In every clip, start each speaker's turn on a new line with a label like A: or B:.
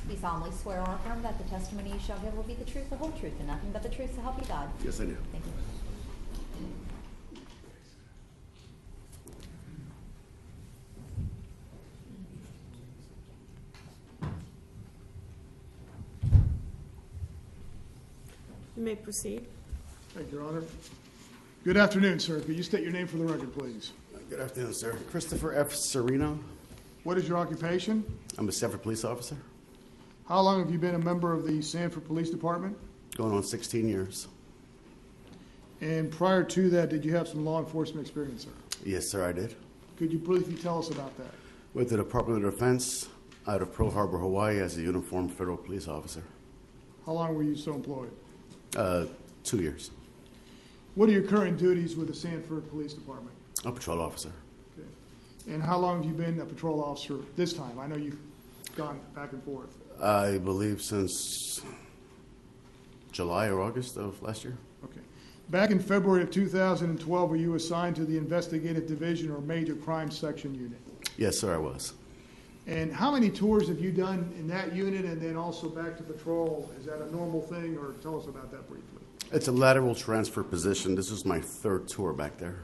A: Do you solemnly swear or affirm that the testimony you shall give will be the truth, the whole truth, and nothing but the truth, so help you God?
B: Yes, I do.
A: Thank you.
C: You may proceed.
D: Thank you, Your Honor. Good afternoon, sir. Could you state your name for the record, please?
B: Good afternoon, sir. Christopher F. Serino.
D: What is your occupation?
B: I'm a Sanford police officer.
D: How long have you been a member of the Sanford Police Department?
B: Going on 16 years.
D: And prior to that, did you have some law enforcement experience, sir?
B: Yes, sir, I did.
D: Could you briefly tell us about that?
B: With the Department of Defense out of Pearl Harbor, Hawaii as a uniformed federal police officer.
D: How long were you so employed?
B: 2 years.
D: What are your current duties with the Sanford Police Department?
B: A patrol officer.
D: Okay. And how long have you been a patrol officer this time? I know you've gone back and forth.
B: I believe since July or August of last year.
D: Okay. Back in February of 2012, were you assigned to the Investigative Division or Major Crime Section unit?
B: Yes, sir, I was.
D: And how many tours have you done in that unit and then also back to patrol? Is that a normal thing, or tell us about that briefly?
B: It's a lateral transfer position. This is my third tour back there.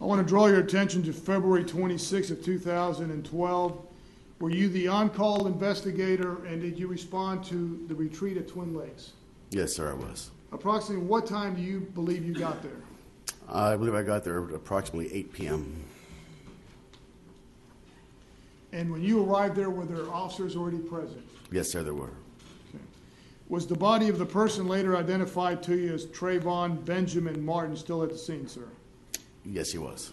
D: I want to draw your attention to February 26th of 2012. Were you the on-call investigator, and did you respond to the retreat at Twin Lakes?
B: Yes, sir, I was.
D: Approximately what time do you believe you got there?
B: I believe I got there at approximately 8 p.m.
D: And when you arrived there, were there officers already present?
B: Yes, sir, there were.
D: Okay. Was the body of the person later identified to you as Trayvon Benjamin Martin still at the scene, sir?
B: Yes, he was.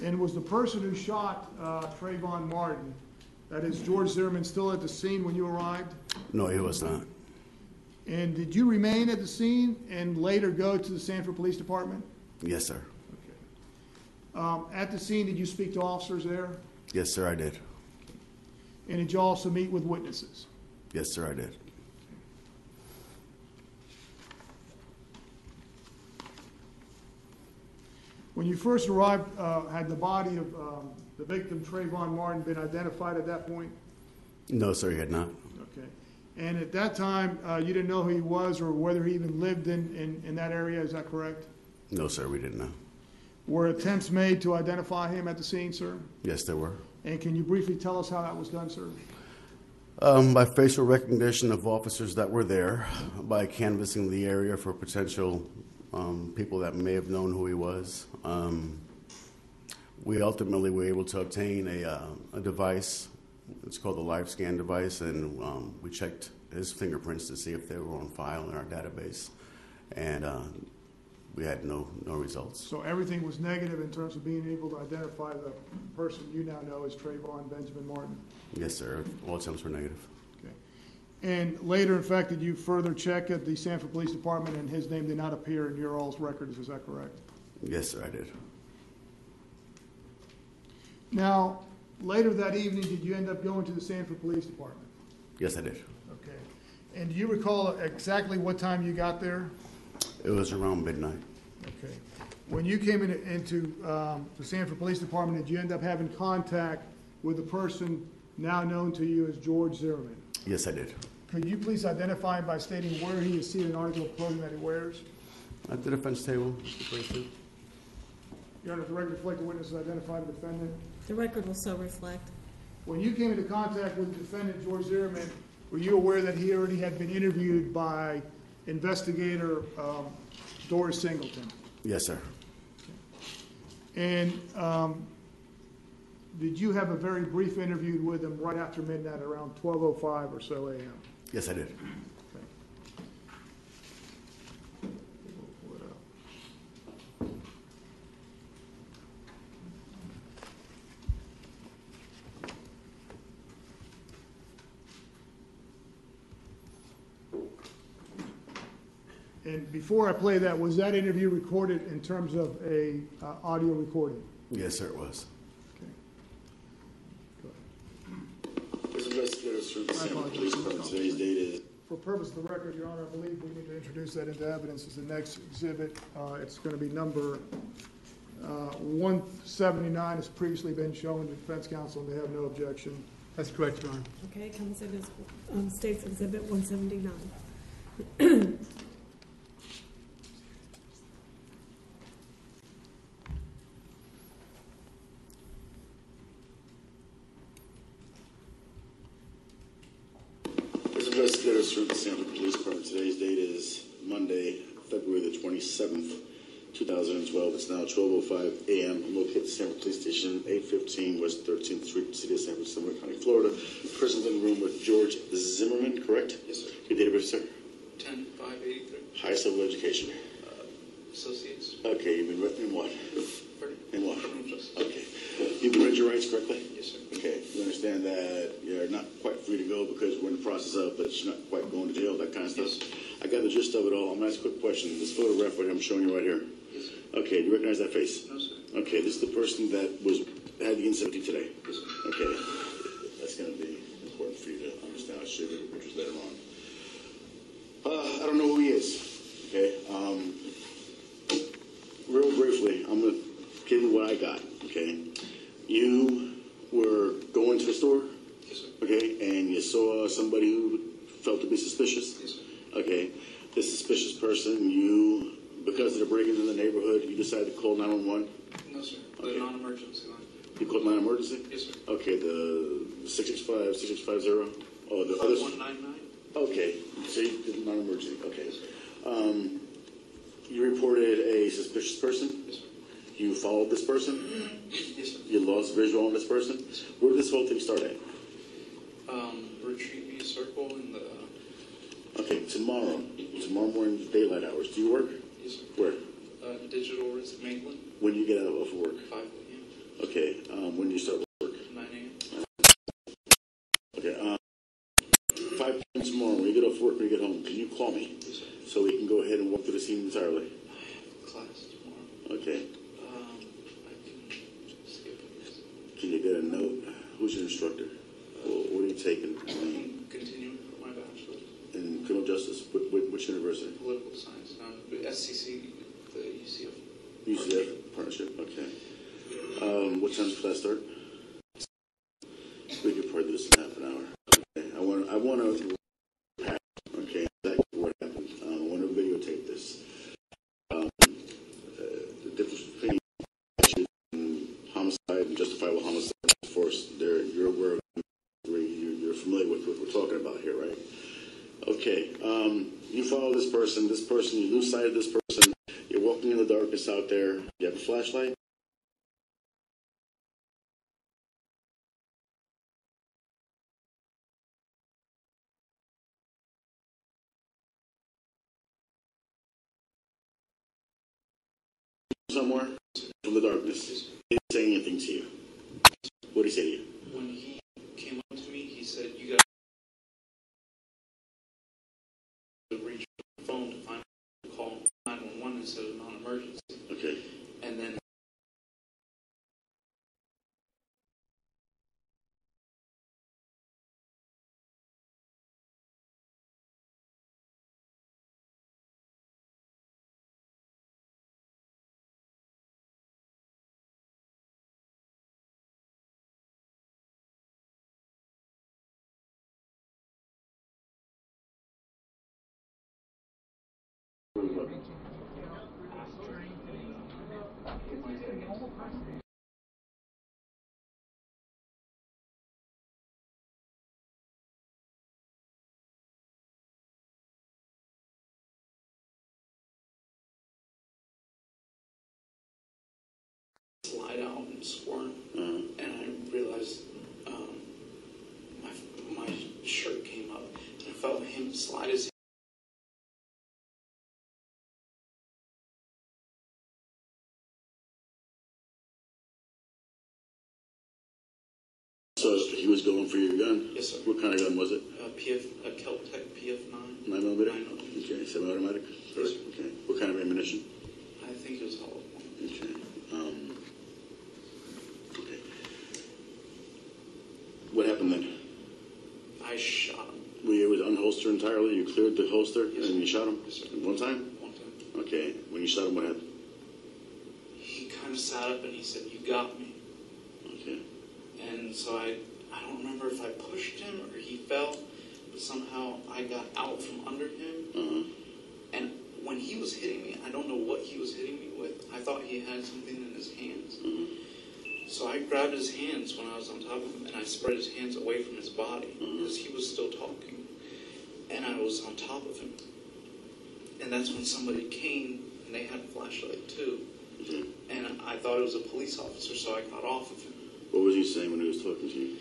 D: And was the person who shot Trayvon Martin, that is George Zimmerman, still at the scene when you arrived?
B: No, he was not.
D: And did you remain at the scene and later go to the Sanford Police Department?
B: Yes, sir.
D: Okay. At the scene, did you speak to officers there?
B: Yes, sir, I did.
D: And did you also meet with witnesses?
B: Yes, sir, I did.
D: When you first arrived, had the body of the victim, Trayvon Martin, been identified at that point?
B: No, sir, he had not.
D: Okay. And at that time, you didn't know who he was or whether he even lived in that area, is that correct?
B: No, sir, we didn't know.
D: Were attempts made to identify him at the scene, sir?
B: Yes, there were.
D: And can you briefly tell us how that was done, sir?
B: By facial recognition of officers that were there, by canvassing the area for potential people that may have known who he was. We ultimately were able to obtain a device. It's called the live scan device, and we checked his fingerprints to see if they were on file in our database, and we had no results.
D: So everything was negative in terms of being able to identify the person you now know as Trayvon Benjamin Martin?
B: Yes, sir. All attempts were negative.
D: Okay. And later, in fact, did you further check at the Sanford Police Department and his name did not appear in your all's records, is that correct?
B: Yes, sir, I did.
D: Now, later that evening, did you end up going to the Sanford Police Department?
B: Yes, I did.
D: Okay. And do you recall exactly what time you got there?
B: It was around midnight.
D: Okay. When you came into the Sanford Police Department, did you end up having contact with the person now known to you as George Zimmerman?
B: Yes, I did.
D: Could you please identify him by stating where he is seated in an article of clothing that he wears?
B: At the defense table.
D: Your Honor, if the record reflect the witness identify the defendant.
C: The record will so reflect.
D: When you came into contact with the defendant, George Zimmerman, were you aware that he already had been interviewed by Investigator Doris Singleton?
B: Yes, sir.
D: And did you have a very brief interview with him right after midnight, around 12:05 or so a.m.?
B: Yes, I did.
D: Okay. We'll pull it up. And before I play that, was that interview recorded in terms of a audio recording?
B: Yes, sir, it was.
E: As investigators from the Sanford Police Department, today's date is.
D: For purpose of the record, Your Honor, I believe we need to introduce that into evidence as the next exhibit. It's going to be number 179. It's previously been shown to the defense counsel, and they have no objection. That's correct, Your Honor.
C: Okay, comes in as State's Exhibit 179.
E: As Investigator, Serino, Sanford Police Department. Today's date is Monday, February the 27th, 2012. It's now 12:05 a.m. I'm located at the Sanford Police Station, 815 West 13th Street, City of Sanford, Zimmerman County, Florida. Person's in the room with George Zimmerman, correct?
F: Yes, sir.
E: Your date of birth, sir?
F: 10-5-83.
E: Highest level of education.
F: Associates.
E: Okay, you've been read in what?
F: Pardon?
E: In what?
F: Criminal justice.
E: Okay. You've been read your rights correctly?
F: Yes, sir.
E: Okay, you understand that you're not quite free to go because we're in the process of, but you're not quite going to jail, that kind of stuff?
F: Yes, sir.
E: I got the gist of it all. I'm going to ask a quick question. This photograph right here, I'm showing you right here.
F: Yes, sir.
E: Okay, do you recognize that face?
F: No, sir.
E: Okay, this is the person that had the incident with you today.
F: Yes, sir.
E: Okay, that's going to be important for you to understand. I'll show you the pictures later on. I don't know who he is. Okay, real briefly, I'm going to give you what I got. Okay, you were going to the store.
F: Yes, sir.
E: Okay, and you saw somebody who felt to be suspicious.
F: Yes, sir.
E: Okay, this suspicious person, because of the break-ins in the neighborhood, you decided to call 911.
F: No, sir.
E: Okay.
F: The non-emergency line.
E: You called 911?
F: Yes, sir.
E: Okay, the 665, 6650. Oh, the others.
F: 5199.
E: Okay, so you did non-emergency. Okay.
F: Yes, sir.
E: You reported a suspicious person.
F: Yes, sir.
E: You followed this person.
F: Yes, sir.
E: You lost visual on this person. Where did this whole thing start at?
F: Retreat B Circle in the...
E: Okay, tomorrow morning, daylight hours. Do you work?
F: Yes, sir.
E: Where?
F: Digital Risk Maitland.
E: When do you get out of work?
F: 5 a.m.
E: Okay, when do you start work?
F: 9 a.m.
E: Okay, 5 p.m. tomorrow, when you get off work, when you get home, can you call me?
F: Yes, sir.
E: So we can go ahead and walk through the scene entirely.
F: I have class tomorrow.
E: Okay.
F: I can skip it.
E: Can you get a note? Who's your instructor? What are you taking?
F: I'm continuing for my bachelor's.
E: In criminal justice? Which university?
F: Political science. SCC, the UCF.
E: UCF partnership. Okay. What time does class start? We could probably do this in half an hour. Okay. I want to. Okay. Exactly what happened. I want to videotape this. The difference between homicide and justifiable homicide. Of course, you're aware of. You're familiar with what we're talking about here, right? Okay. You follow this person, you lose sight of this person, you're walking in the darkness out there. You have a flashlight? Somewhere? From the darkness. He didn't say anything to you. What did he say to you?
F: When he came up to me, he said, "You got to reach your phone to find a call 911 instead of non-emergency."
E: Okay.
F: And then slide out and squirm, and I realized my shirt came up, and I felt him slide his.
E: So he was going for your gun?
F: Yes, sir.
E: What kind of gun was it?
F: A Kel-Tec PF9.
E: 9mm?
F: 9mm.
E: Okay, semi-automatic?
F: Yes, sir.
E: Okay. What kind of ammunition?
F: I think it was hollow point.
E: Okay. Okay. What happened then?
F: I shot him.
E: It was unholstered entirely? You cleared the holster
F: Yes,
E: and
F: sir.
E: you shot him?
F: Yes, sir.
E: One time?
F: One time.
E: Okay. When you shot him, what happened?
F: He kind of sat up and he said, "You got me."
E: Okay.
F: And so I I don't remember if I pushed him or he fell, but somehow I got out from under him. And when he was hitting me, I don't know what he was hitting me with. I thought he had something in his hands. So I grabbed his hands when I was on top of him, and I spread his hands away from his body because he was still talking. And I was on top of him. And that's when somebody came, and they had a flashlight too. And I thought it was a police officer, so I got off of him.
E: What was he saying when he was talking to you?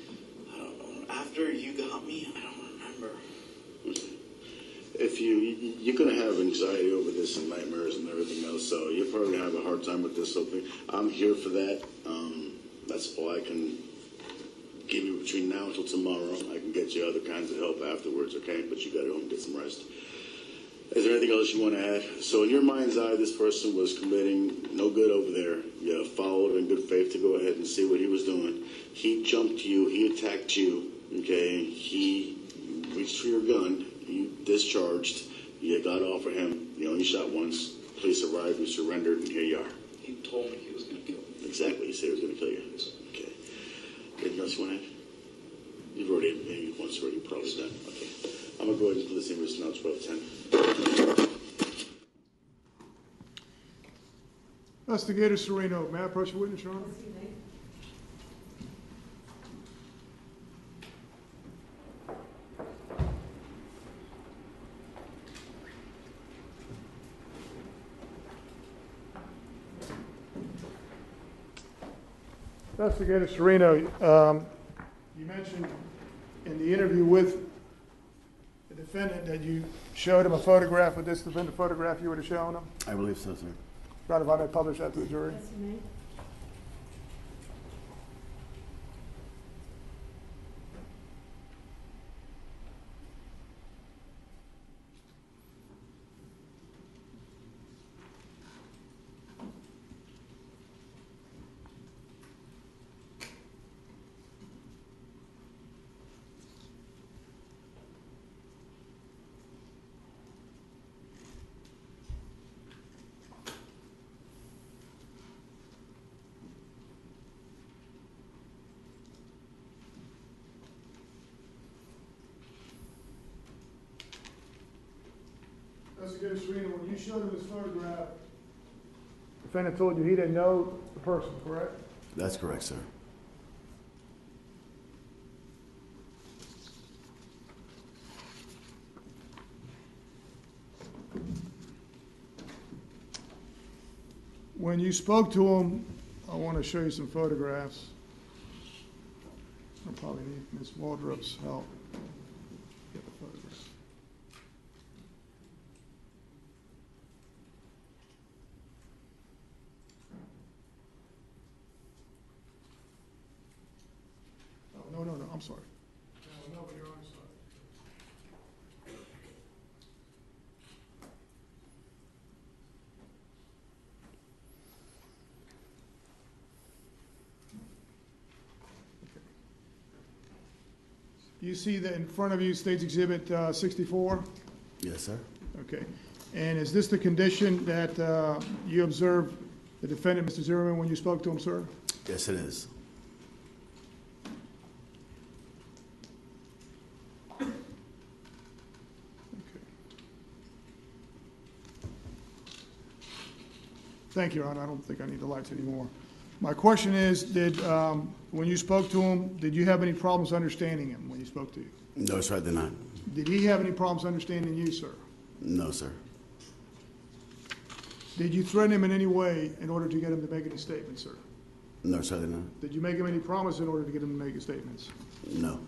F: I don't know. After you got me, I don't remember.
E: If you're going to have anxiety over this and nightmares and everything else, so you're probably going to have a hard time with this whole thing. I'm here for that. That's all I can give you between now until tomorrow. I can get you other kinds of help afterwards, okay? But you got to go and get some rest. Is there anything else you want to add? So in your mind's eye, this person was committing no good over there. You followed in good faith to go ahead and see what he was doing. He jumped you. He attacked you, okay? He reached for your gun. You discharged. You got off of him. You only shot once. Police arrived. You surrendered, and here you are.
F: He told me he was going to kill me.
E: Exactly. He said he was going to kill you. Okay. Anything else you want to add? You've already maybe once already probably done. Okay. I'm going to go ahead and do this thing. It's now 12:10.
D: Investigator Serino, may I approach the witness, Your Honor? Investigator Serino, you mentioned in the interview with the defendant that you showed him a photograph. Would this have been the photograph you would have shown him?
B: I believe so, sir.
D: Right, if I may publish that to the jury.
C: Yes, you may. Investigator Serino, when you showed him this photograph, the defendant told you he didn't know the person, correct?
B: That's correct, sir.
D: When you spoke to him, I want to show you some photographs. I'll probably need Ms. Waldrop's help. Get the photographs. Oh, no, I'm sorry. No, but you're on the side. You see that in front of you, State's Exhibit 64?
B: Yes, sir.
D: Okay. And is this the condition that you observed the defendant, Mr. Zimmerman, when you spoke to him, sir?
B: Yes, it is.
D: Okay. Thank you, Your Honor. I don't think I need the lights anymore. My question is, when you spoke to him, did you have any problems understanding him when you spoke to you?
B: No, sir, I did not.
D: Did he have any problems understanding you, sir?
B: No, sir.
D: Did you threaten him in any way in order to get him to make any statements, sir?
B: No, sir, I did not.
D: Did you make him any promise in order to get him to make statements?
B: No.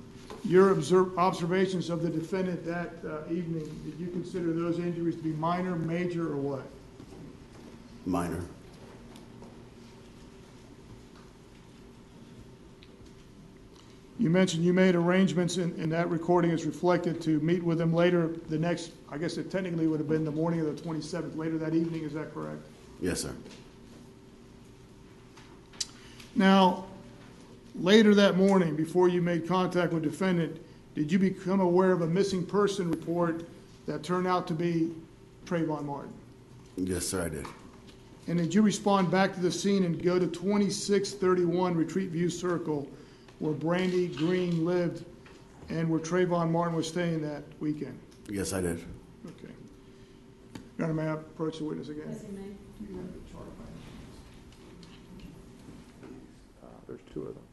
D: Your observations of the defendant that evening, did you consider those injuries to be minor, major, or what?
B: Minor.
D: You mentioned you made arrangements, and that recording is reflected, to meet with him later the next, I guess it technically would have been the morning of the 27th, later that evening, is that correct?
B: Yes, sir.
D: Now, later that morning, before you made contact with the defendant, did you become aware of a missing person report that turned out to be Trayvon Martin?
B: Yes, sir, I did.
D: And did you respond back to the scene and go to 2631 Retreat View Circle where Brandy Green lived and where Trayvon Martin was staying that weekend?
B: Yes, I did.
D: Okay. Your Honor, may I approach the witness again?
G: Yes, you may.
D: Do you have the chart by any chance? There's two of them.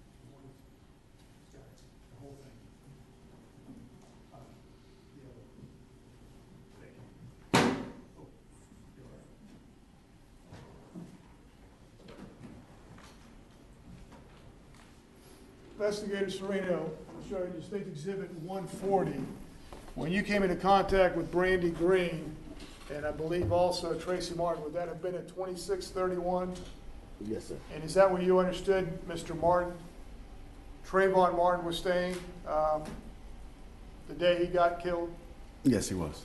D: Investigator Serino, I'll show you State Exhibit 140. When you came into contact with Brandy Green, and I believe also Tracy Martin, would that have been at 2631?
B: Yes, sir.
D: And is that where you understood Mr. Martin, Trayvon Martin was staying the day he got killed?
B: Yes, he was.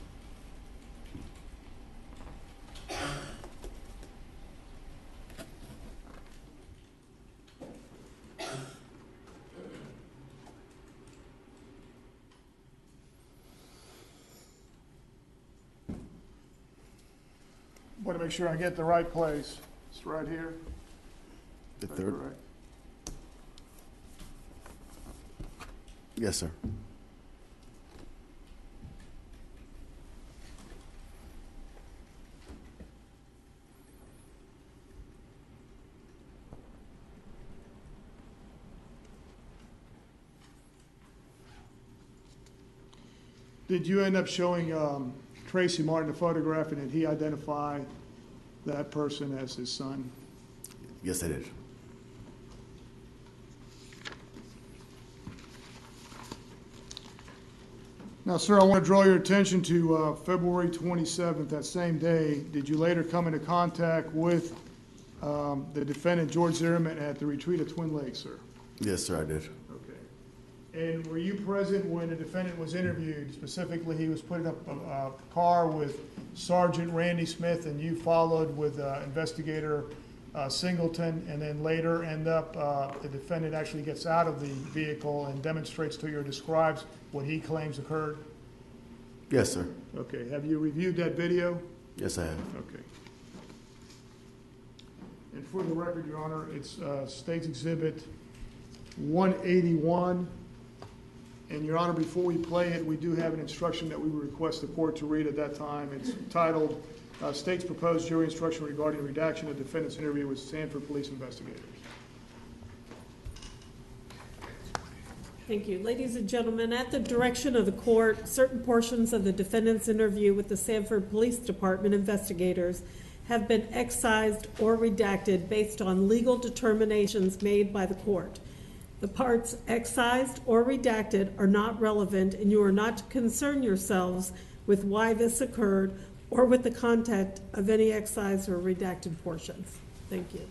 D: Want to make sure I get the right place. It's right here.
B: The
D: Is that
B: third?
D: correct?
B: Yes, sir.
D: Did you end up showing Tracy Martin a photograph, and did he identify that person as his son?
B: Yes, I did.
D: Now, sir, I want to draw your attention to February 27th, that same day. Did you later come into contact with the defendant, George Zimmerman, at the retreat at Twin Lakes, sir?
B: Yes, sir, I did.
D: Okay. And were you present when the defendant was interviewed? Specifically, he was putting up a car with Sergeant Randy Smith, and you followed with Investigator Singleton, and then later the defendant actually gets out of the vehicle and demonstrates to you or describes what he claims occurred?
B: Yes, sir.
D: Okay. Have you reviewed that video?
B: Yes, I have.
D: Okay. And for the record, Your Honor, it's State's Exhibit 181. And Your Honor, before we play it, we do have an instruction that we would request the court to read at that time. It's titled, State's Proposed Jury Instruction Regarding Redaction of Defendant's Interview with Sanford Police Investigators.
G: Thank you. Ladies and gentlemen, at the direction of the court, certain portions of the defendant's interview with the Sanford Police Department investigators have been excised or redacted based on legal determinations made by the court. The parts excised or redacted are not relevant, and you are not to concern yourselves with why this occurred or with the content of any excised or redacted portions. Thank you.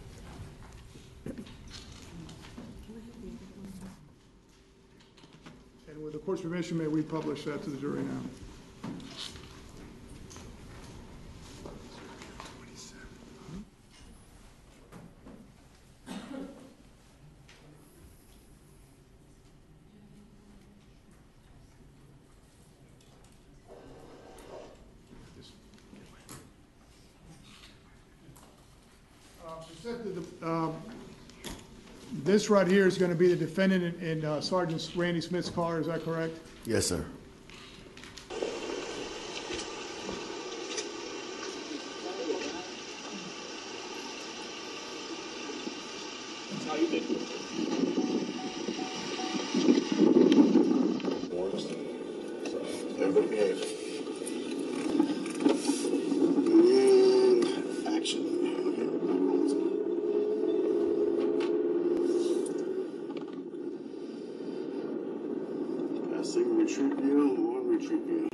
D: And with the court's permission, may we publish that to the jury now? This right here is going to be the defendant in Sergeant Randy Smith's car, is that correct?
B: Yes, sir.
H: How you been?
E: Everybody behave. And action. Passing retreat view, one retreat view.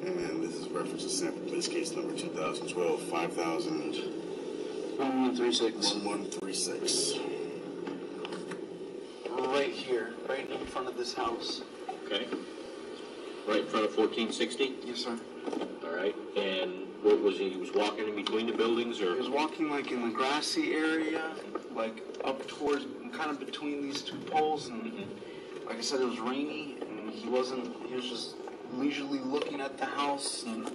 E: And this is reference to Sanford Police Case number 2012 5000-1136. 1136.
F: Right here, right in front of this house.
H: Okay. Right in front of 1460?
F: Yes, sir.
H: All right. And what was he was walking in between the buildings, or?
F: He was walking like in the grassy area, like up towards, kind of between these two poles, and like I said, it was rainy, and he was just leisurely looking at the house, and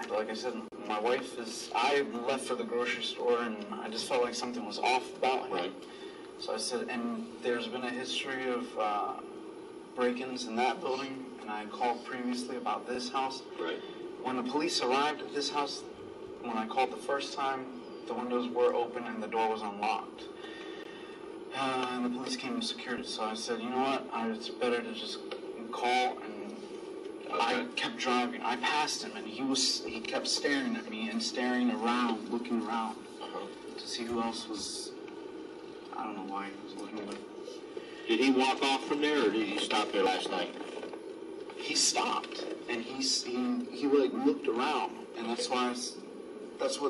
F: like I said, my wife I left for the grocery store, and I just felt like something was off about him.
H: Right.
F: So I said, and there's been a history of break-ins in that building, and I called previously about this house.
H: Right.
F: When the police arrived at this house, when I called the first time, the windows were open and the door was unlocked. And the police came and secured it, so I said, you know what, it's better to just call, and I kept driving. I passed him, and he kept staring at me and staring around, looking around to see who else was. I don't know why he was looking, but
H: Did he walk off from there, or did he stop there last night?
F: he stopped, and he like looked around, and that's what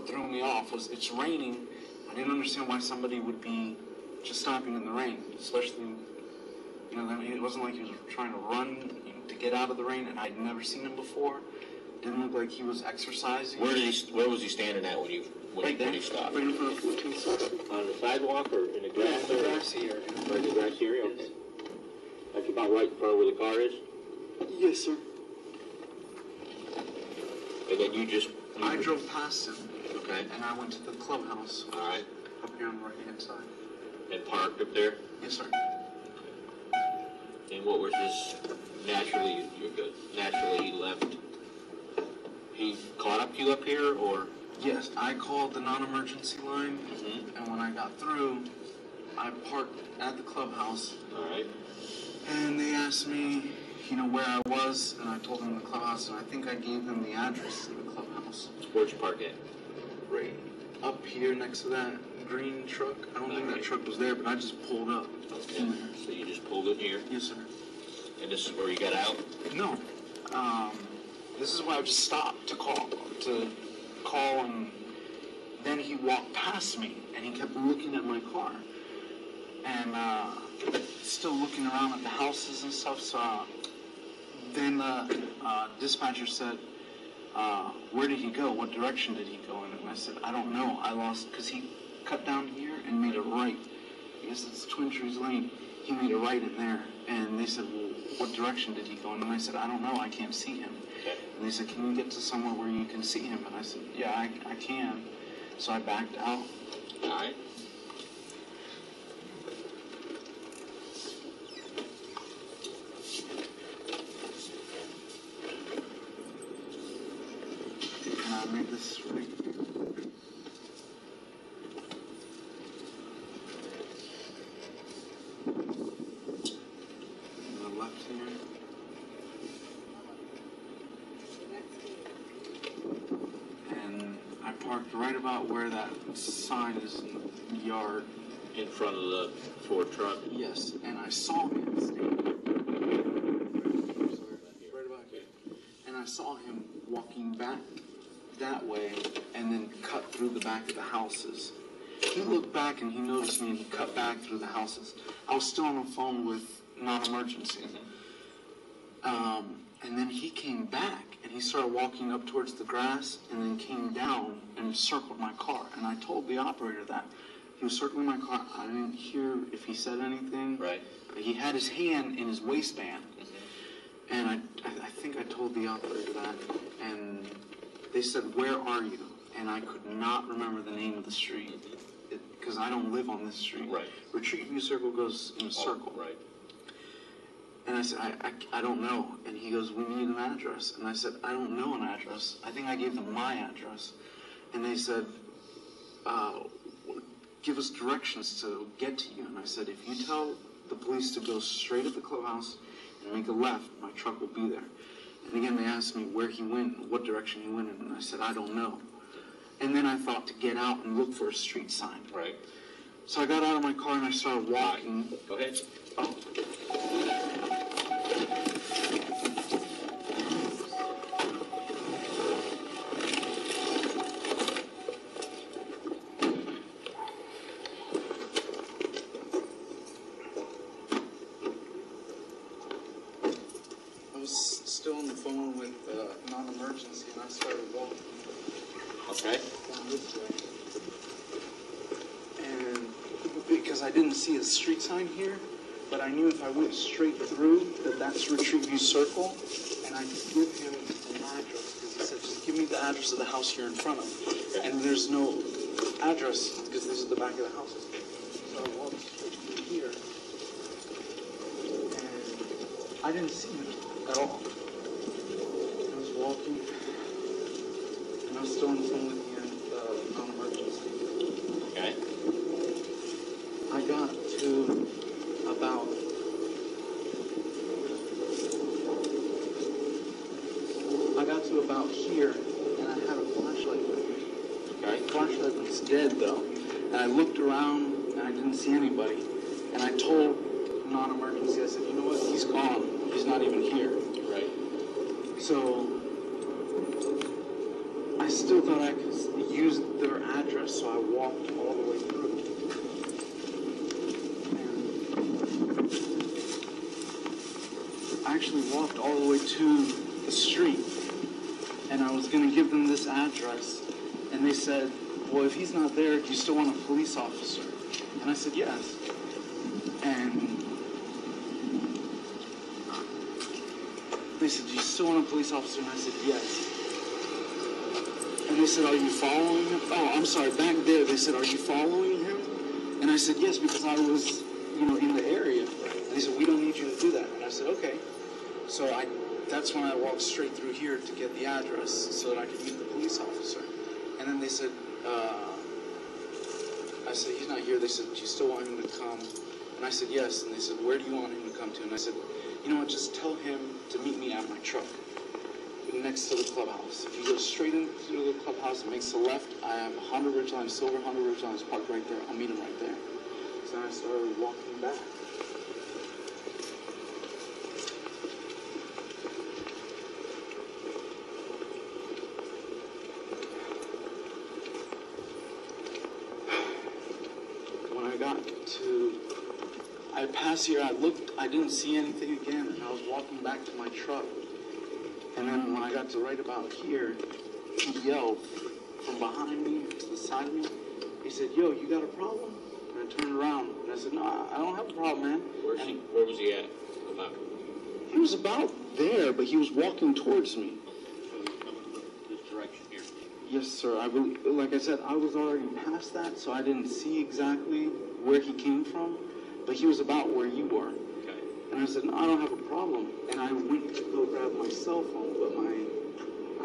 F: threw me off. Was it's raining. I didn't understand why somebody would be just stopping in the rain, especially, it wasn't like he was trying to run to get out of the rain, and I'd never seen him before. Didn't look like he was exercising.
H: Where was he standing at when he stopped?
F: Right in front of 14th.
H: On the sidewalk or in the grass?
F: Yeah, the grassy area.
H: Right in the grassy area? Okay. That's about right in front of where the car is?
F: Yes, sir.
H: And then
F: I drove past him.
H: Okay.
F: And I went to the clubhouse.
H: All right.
F: Up here on the right-hand side.
H: And parked up there?
F: Yes, sir.
H: And what was his, naturally he left. He caught up to you up here, or?
F: Yes, I called the non-emergency line, and when I got through, I parked at the clubhouse.
H: All right.
F: And they asked me, where I was, and I told them the clubhouse, and I think I gave them the address to the clubhouse.
H: Where'd you park at?
F: Right up here next to that green truck. I don't think that truck was there, but I just pulled up.
H: Okay. So you just pulled in here?
F: Yes, sir.
H: And this is where you got out?
F: No. This is where I just stopped to call, and then he walked past me, and he kept looking at my car, and still looking around at the houses and stuff. So then the dispatcher said, where did he go? What direction did he go in? And I said, I don't know. I lost, because he cut down here and made a right. I guess it's Twin Trees Lane. He made a right in there. And they said, well, what direction did he go in? And I said, I don't know. I can't see him.
H: Okay.
F: And they said, can you get to somewhere where you can see him? And I said, yeah, I can. So I backed out.
H: All right.
F: And I made this right. And the left here. And I parked right about where that sign is in the yard.
H: In front of the Ford truck?
F: Yes, and I saw him standing right about here. And I saw him walking back that way and then cut through the back of the houses. He looked back and he noticed me and he cut back through the houses. I was still on the phone with non-emergency. And then he came back and he started walking up towards the grass and then came down and circled my car. And I told the operator that. He was circling my car. I didn't hear if he said anything.
H: Right.
F: He had his hand in his waistband. And I think I told the operator that. And they said, where are you? And I could not remember the name of the street because I don't live on this street.
H: Right.
F: Retreat View Circle goes in a circle.
H: Right.
F: And I said, I don't know. And he goes, we need an address. And I said, I don't know an address. I think I gave them my address. And they said, give us directions to get to you. And I said, if you tell the police to go straight at the clubhouse and make a left, my truck will be there. And again, they asked me where he went, what direction he went in, and I said, I don't know. And then I thought to get out and look for a street sign.
H: Right.
F: So I got out of my car and I started walking.
H: Go ahead.
F: Oh. I was still on the phone with non-emergency and I started walking.
H: Okay.
F: Down this way. And because I didn't see a street sign here, but I knew if I went straight through that that's Retreat View Circle, and I could give him an address because he said, just give me the address of the house here in front of me. And there's no address because this is the back of the house. So I walked straight through here, and I didn't see him at all. I was walking, and I was still on the phone with the non-emergency.
H: Okay.
F: I got to about here, and I had a flashlight with me.
H: Okay.
F: The flashlight was dead though, and I looked around and I didn't see anybody. And I told non-emergency, I said, you know what? He's gone. He's not even here.
H: Right.
F: So I still thought I could use their address, so I walked all the way through. And I actually walked all the way to the street, and I was going to give them this address, and they said, well, if he's not there, do you still want a police officer? And I said, yes. And they said, do you still want a police officer? And I said, yes. And they said, are you following him? Oh, I'm sorry, back there, they said, are you following him? And I said, yes, because I was, in the area. And they said, we don't need you to do that. And I said, okay. So that's when I walked straight through here to get the address so that I could meet the police officer. And then they said, I said, he's not here. They said, do you still want him to come? And I said, yes. And they said, where do you want him to come to? And I said, you know what, just tell him to meet me at my truck next to the clubhouse. If you go straight into the clubhouse and makes a left, I have a Honda Ridgeline, silver Honda Ridgeline is parked right there. I'll meet him right there. So I started walking back. When I got to, I passed here, I looked, I didn't see anything again, and I was walking back to my truck. And then when I got to right about here, he yelled from behind me to the side of me. He said, yo, you got a problem? And I turned around and I said, no, I don't have a problem, man.
H: Where was he at?
F: He was about there, but he was walking towards me.
H: This direction here.
F: Yes, sir. Like I said, I was already past that, so I didn't see exactly where he came from, but he was about where you were.
H: Okay.
F: And I said, no, I don't have a problem. And I went to go grab my cell phone, but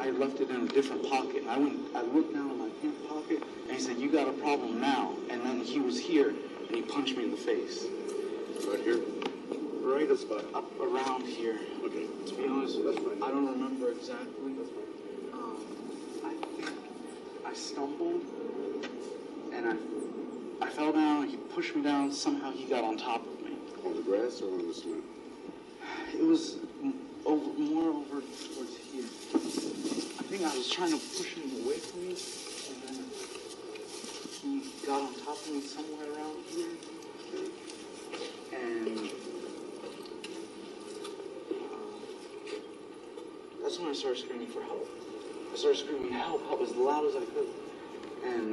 F: I left it in a different pocket. I looked down in my pant pocket, and he said, you got a problem now. And then he was here, and he punched me in the face.
B: Right here?
F: Right up around here.
B: Okay.
F: To be honest,
B: That's fine.
F: I don't remember exactly. I think I stumbled, and I fell down, he pushed me down, somehow he got on top of me.
B: On the grass or on the cement?
F: It was more over towards here. I think I was trying to push him away from me, and then he got on top of me somewhere around here. And that's when I started screaming for help. I started screaming help as loud as I could. And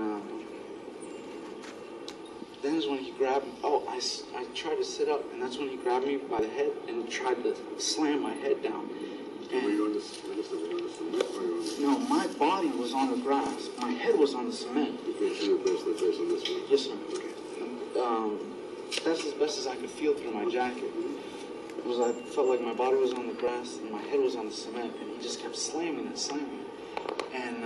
F: then is when he grabbed me. Oh, I tried to sit up, and that's when he grabbed me by the head and tried to slam my head down.
B: Were you on the cement or you on the...
F: No, my body was on the grass. My head was on the cement.
B: You can't see the best on this one?
F: Yes, sir. Okay. That's as best as I could feel through my jacket. I felt like my body was on the grass and my head was on the cement, and he just kept slamming and slamming. And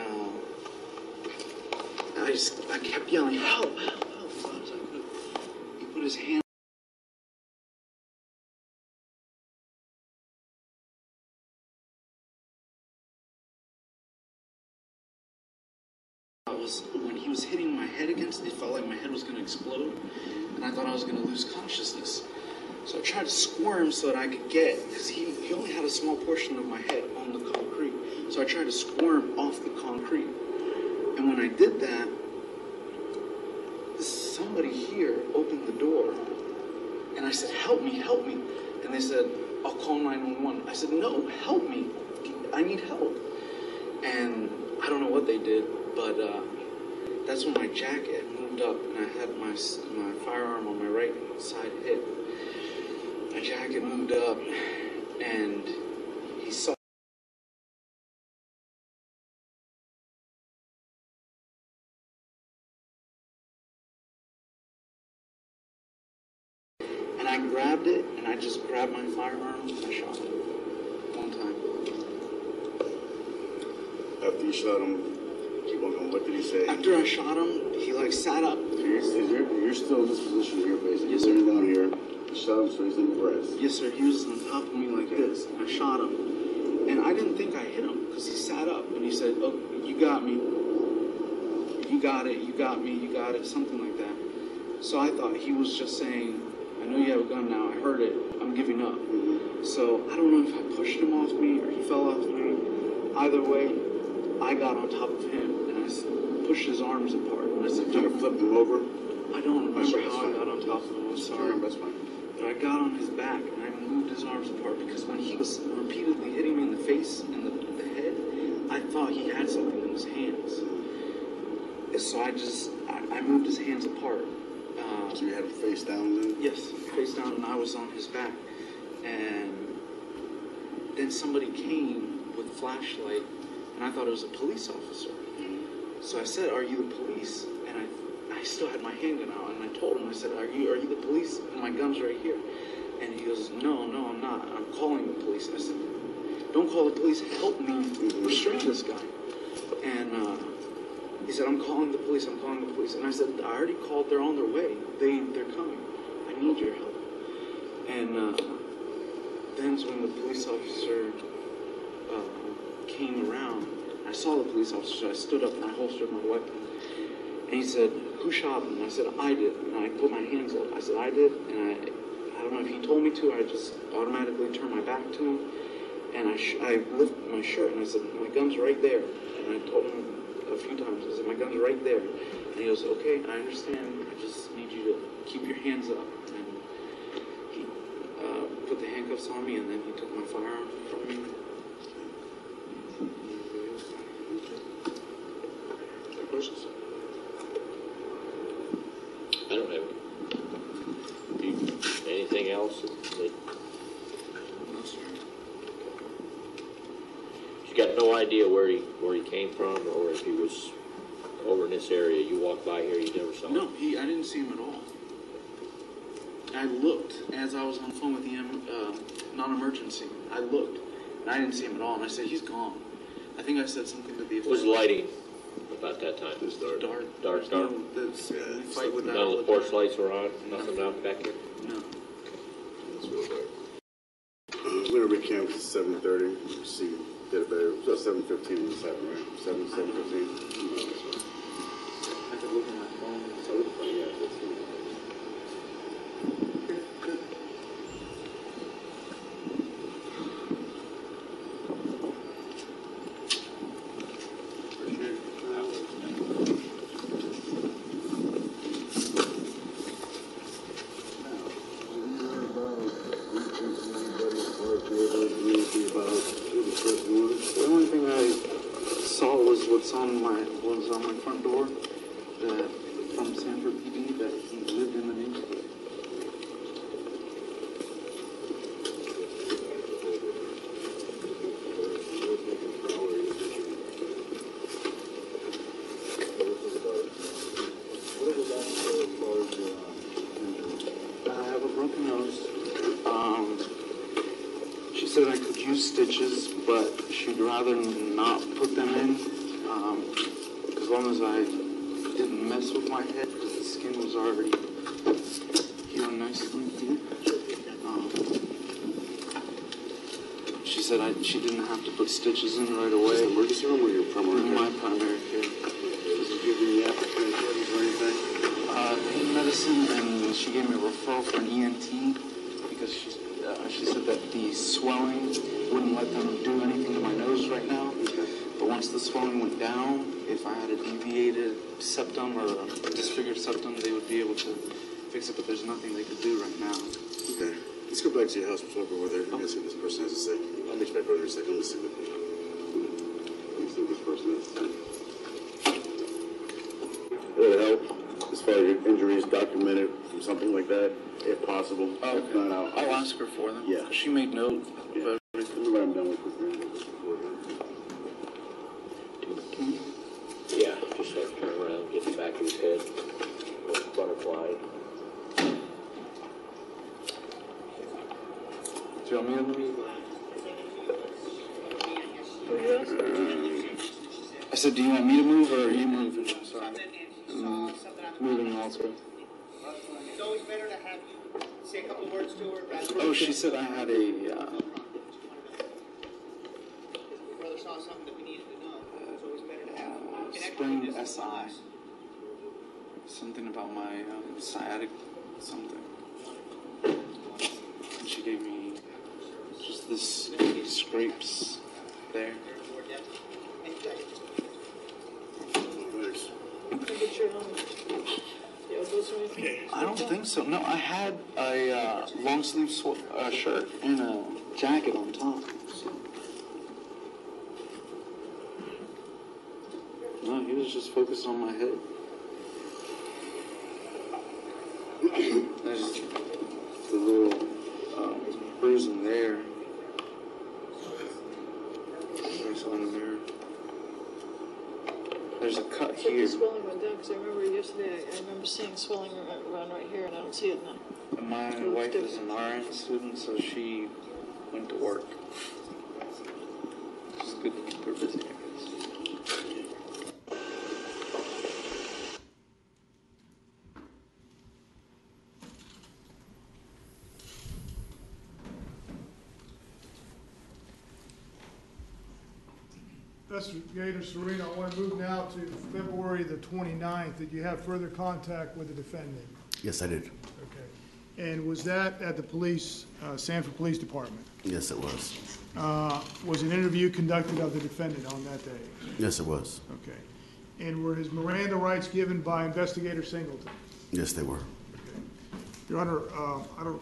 F: I kept yelling, help, help, help, as loud as I could. He put his hand. When he was hitting my head against it, felt like my head was going to explode, and I thought I was going to lose consciousness. So I tried to squirm so that I could get, because he only had a small portion of my head on the concrete. So I tried to squirm off the concrete. And when I did that, somebody here opened the door, and I said, help me, help me. And they said, I'll call 911. I said, no, help me. I need help. And I don't know what they did, but that's when my jacket moved up and I had my firearm on my right side hip. My jacket moved up and he saw. And I grabbed it and I just grabbed my firearm and I shot him. One time.
E: After you shot him, keep on going. What did he say?
F: After I shot him, he like sat up.
E: You're still in this position here, basically.
F: Yes, sir.
E: You're down here. You shot him so he's in the breast.
F: Yes, sir. He was on top of me like this. And I shot him. And I didn't think I hit him because he sat up and he said, "Oh, you got me. You got it. You got me. You got it." Something like that. So I thought he was just saying, "I know you have a gun now. I heard it. I'm giving up." So I don't know if I pushed him off me or he fell off me. Either way, I got on top of him and I pushed his arms apart. And I said,
E: Trying to flip him over?
F: I don't remember how I got on top of him. I'm sorry.
E: That's fine.
F: But I got on his back and I moved his arms apart because when he was repeatedly hitting me in the face and the head, I thought he had something in his hands. So I moved his hands apart.
E: So you had him face down then?
F: Yes, face down, and I was on his back. And then somebody came with a flashlight, and I thought it was a police officer. So I said, "Are you the police?" And I still had my handgun out, and I told him, I said, are you the police? And my gun's right here. And he goes, no, I'm not. I'm calling the police. And I said, "Don't call the police. Help me restrain this guy." And he said, I'm calling the police. And I said, "I already called. They're on their way. They're coming. I need your help." And then's when the police officer came around. I saw the police officer, so I stood up and I holstered my weapon. And he said, "Who shot him?" And I said, "I did." And I put my hands up. I said, "I did." And I don't know if he told me to, I just automatically turned my back to him. And I lifted my shirt and I said, "My gun's right there." And I told him a few times, I said, "My gun's right there." And he goes, "Okay, I understand. I just need you to keep your hands up." And he put the handcuffs on me and then he took my firearm from me.
E: Questions?
H: I don't have anything else that
F: No, sir.
H: you got no idea where he came from, or if he was over in this area? You walked by here, you never saw him?
F: No, I didn't see him at all. I looked as I was on the phone with the non-emergency. I looked, and I didn't see him at all. And I said, "He's gone." I think I said something to the effect.
H: It was lighting about that time.
E: It was dark.
F: Dark.
H: Dark.
F: We fight with that
H: None
F: all
H: of the
F: the
H: porch
F: time.
H: lights were on, nothing out back here?
F: No.
E: It's real dark. We're going to recount to 7:30. See, get it better. So 7:15 was happening, right? 7:15.
F: I could look at my phone. The only thing I saw was what's on my front door, that from Sanford PD, that he lived in the neighborhood. I have a broken nose. She said I could use stitches, but she'd rather not put them in, as long as I didn't mess with my head, because the skin was already healing nicely. She said she didn't have to put stitches in right away.
E: Is it emergency room or your primary care?
F: My primary care.
E: Does it give you the African insurance or anything?
F: Pain medicine, and she gave me a referral for an ENT because she said that the swelling wouldn't let them do anything to my nose right now. But once the swelling went down, if I had a deviated septum or a disfigured septum, they would be able to fix it. But there's nothing they could do right now.
E: Okay. Let's go back to your house. We'll talk over there. Let's see what this person has to say. I'll meet you back over there in a second. Let's see what this person has to say. your injuries documented from something like that, if possible.
F: Oh,
E: If not,
F: I'll ask her for them.
E: Yeah.
F: She made note
E: Yeah.
F: of everything.
E: Let me write them down with quick.
H: Yeah, just like turn around, get the back of his head, butterfly.
F: Do you want me to move? I said, do you want me to move or are you moving? Sorry. Moving also.
I: It's always better to have you say a couple of words to her.
F: Oh, she said I had a,
I: Brother saw something that we needed to know. It's always better to have
F: spring SI. Something about my sciatic something. And she gave me just this scrapes there. I don't think so. No, I had a long sleeve shirt and a jacket on top. So. No, he was just focused on my head. There's the little bruising there. There's on the mirror. There's a cut
J: It's like
F: here.
J: the swelling went down, because I remember yesterday, I remember seeing swelling around right here, and I don't see it now.
F: My wife is an RN student, so she went to work. It's good to keep her busy, I guess.
D: Investigator Serino, I want to move now to February the 29th. Did you have further contact with the defendant?
B: Yes, I did.
D: Okay. And was that at the police, Sanford Police Department?
B: Yes, it was.
D: Was an interview conducted of the defendant on that day?
B: Yes, it was.
D: Okay. And were his Miranda rights given by Investigator Singleton?
B: Yes, they were.
D: Okay. Your Honor, I don't,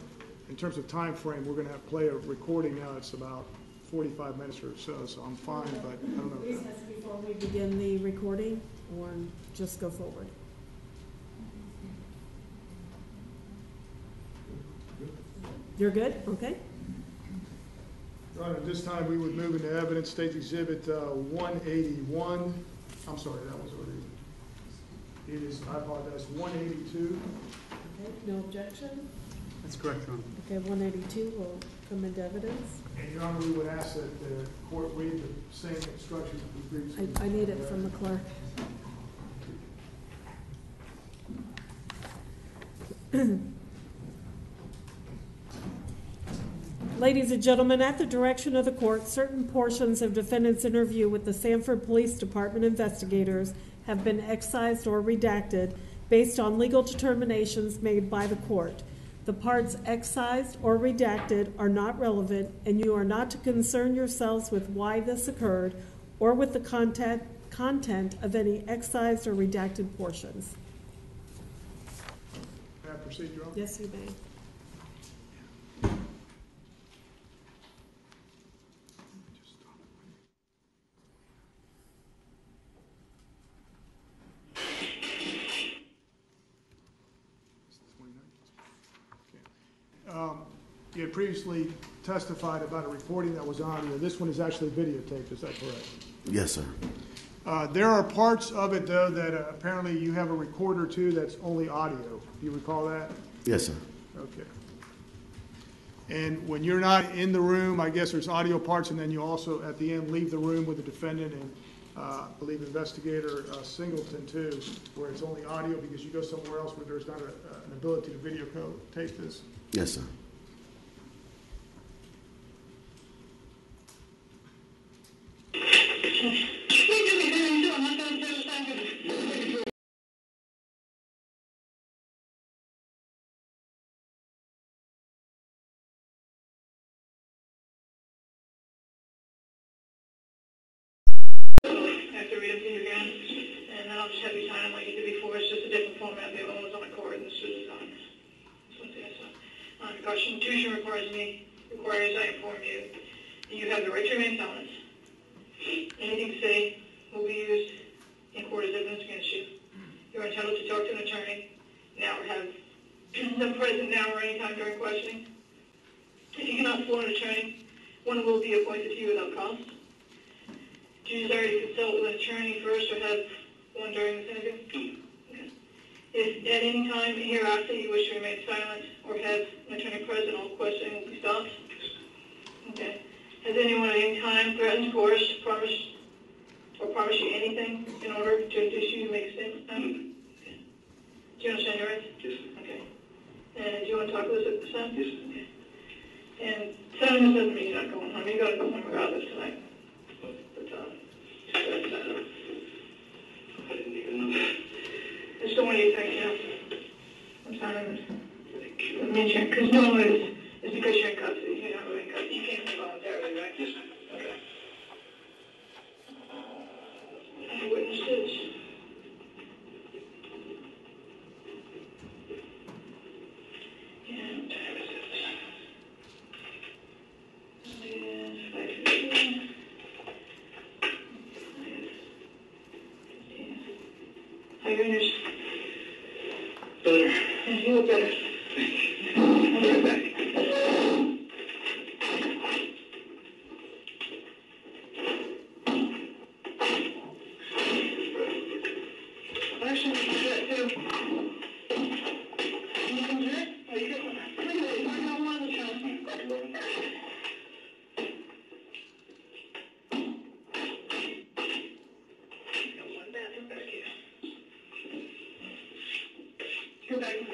D: in terms of time frame, we're going to have play a recording now. It's about 45 minutes or so I'm fine, but I don't know.
G: Recess before we begin the recording, or just go forward? You're good? Okay.
D: Your Honor, at this time, we would move into evidence, State Exhibit 181. I'm sorry, that was already, it is, I apologize, 182.
G: Okay, no objection?
C: That's correct, Your Honor.
G: Okay, 182 will come into evidence.
D: And Your Honor, we would ask that the court read the same instructions that we previously.
G: I need it from the clerk. Ladies and gentlemen, at the direction of the court, certain portions of defendant's interview with the Sanford Police Department investigators have been excised or redacted based on legal determinations made by the court. The parts excised or redacted are not relevant, and you are not to concern yourselves with why this occurred or with the content of any excised or redacted portions.
D: May I proceed, Your Honor?
G: Yes, you may.
D: You had previously testified about a recording that was audio. This one is actually videotaped, is that correct?
B: Yes, sir.
D: There are parts of it, though, that apparently you have a recorder to that's only audio. Do you recall that?
B: Yes, sir.
D: Okay. And when you're not in the room, I guess there's audio parts, and then you also, at the end, leave the room with the defendant and I believe Investigator Singleton, too, where it's only audio because you go somewhere else where there's not an ability to videotape this?
B: Yes, sir.
K: I have to read it to you again, and then I'll just have you sign them like you did before. It's just a different format. The other one was on a cord, and this is on. This one's the Constitution requires I inform you that you have the right to remain silent. Anything to say will be used in court as evidence against you. You are entitled to talk to an attorney now or have them present now or anytime during questioning. If you cannot afford an attorney, one will be appointed to you without cost. Do you desire to consult with an attorney first or have one during this interview? Okay. If at any time hereafter you wish to remain silent or have an attorney present, all questioning will be stopped. Okay. Has anyone at any time threatened, coerced, promised you anything in order to induce you to make a statement? No? Okay. Do you understand your rights?
E: Yes.
K: Okay. And do you want to talk with us at this time?
E: Yes.
K: Okay. And telling us doesn't mean you're not going home. You got to go home regardless tonight. But,
E: I didn't even know that.
K: just don't want you to think, you know. I'm sorry. I mean, because normally it's because you're in custody. You're not really in custody. You came here voluntarily, right?
E: Yes, ma'am.
K: Okay. I witnessed this. Yeah, what time is it? It's 5:15. How are you doing?
E: Better.
K: Yeah, you look better.
E: I'll be right back.
K: Actually, you should do that too. You want to do it? Oh, you got one. Look at that. I got one on the channel. Got one bathroom back here. Go back and go.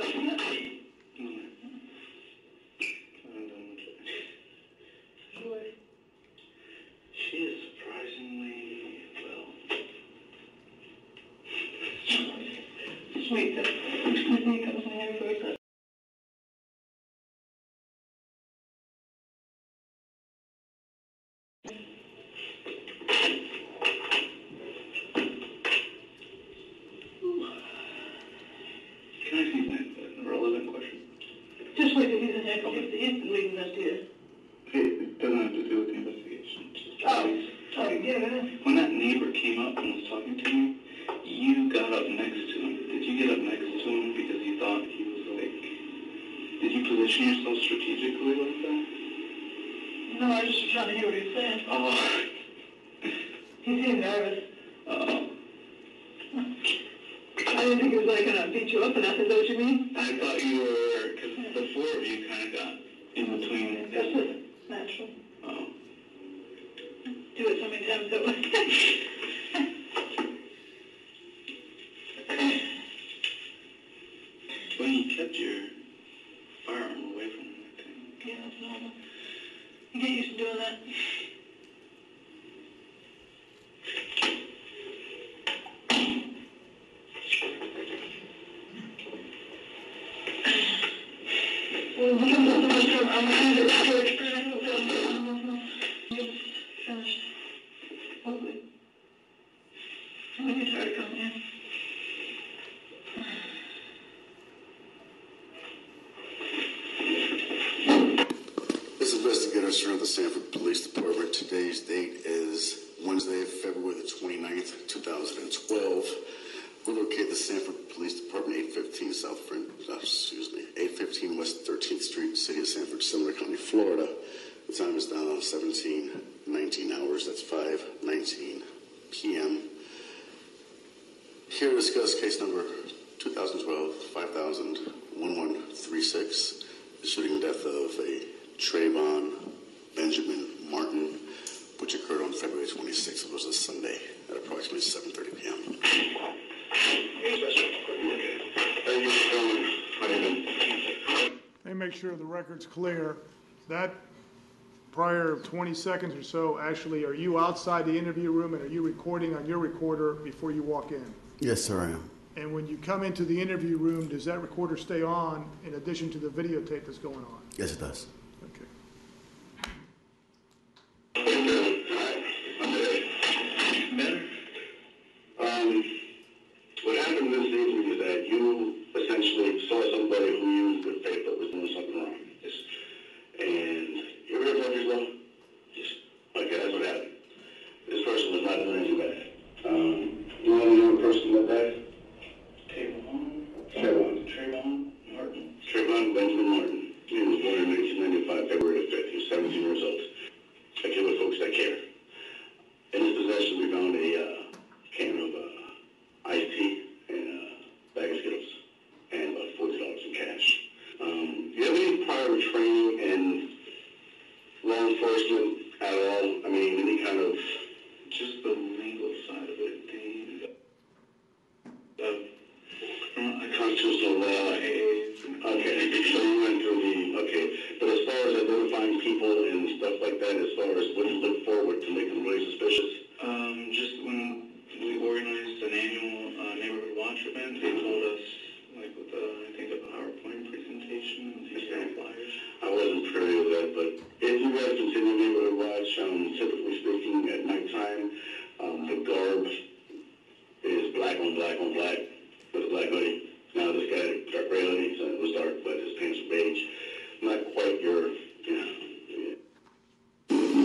E: She is surprisingly well.
K: Sweet. Excuse me, comes in here for a second.
E: Can I ask you a relevant question?
K: Just wait till he's in here. He's the lead investigator.
E: It doesn't have to do with the investigation.
K: Oh, yeah, man.
E: When that neighbor came up and was talking to me, you got up next to him. Did you get up next to him because you thought he was like... Did you position yourself strategically like that?
K: No, I was just trying to hear what he was saying.
E: Oh.
K: He seemed nervous.
E: Uh-oh.
K: I didn't think he was like gonna beat you up enough. Is that what you mean?
E: I thought you were... Because the four of you kind of got in between.
K: That's just natural.
E: Oh.
K: Do it so many times that way.
E: Well, you kept your firearm away from him, I think.
K: Yeah, that's normal. You get used to doing that. Well, we can go to the restroom. I'm gonna hand it to George. Finished. Hopefully. I'm gonna get tired of coming in.
B: This Investigator Serino of the Sanford Police Department. Today's date is Wednesday, February the 29th, 2012. We locate the Sanford Police Department, 815 West 13th Street, City of Sanford, Seminole County, Florida. The time is now 17:19 hours. That's 5:19 p.m. Here to discuss case number 2012-501136, the shooting death of a Trayvon Benjamin Martin, which occurred on February 26th. It was a Sunday at approximately 7:30 p.m.
D: Let me make sure the record's clear. That prior 20 seconds or so, actually, are you outside the interview room and are you recording on your recorder before you walk in?
B: Yes, sir, I am.
D: And when you come into the interview room, does that recorder stay on in addition to the videotape that's going on?
B: Yes, it does.
D: Okay.
E: What happened this evening is that you essentially saw somebody who you used good faith but was doing something wrong. And you ever heard of law? Okay, that's what happened. This person was not doing anything bad. You want to know the person that died? Trayvon. enforcement at all? I mean, any kind of...
F: Just the legal side of it. The
E: constitutional law. Okay, so you went through okay. But as far as identifying people and stuff like that, as far as what you look forward to make them really suspicious?
F: Just when we organized an annual neighborhood watch event, they told us, like with I think a PowerPoint presentation and these flyers.
E: I wasn't privy to that, but if you guys continue neighborhood watch, typically speaking, at nighttime, the garb is black on black on black with a black hoodie. Now this guy had a dark gray hoodie, so it was dark, but his pants were beige. Not quite your,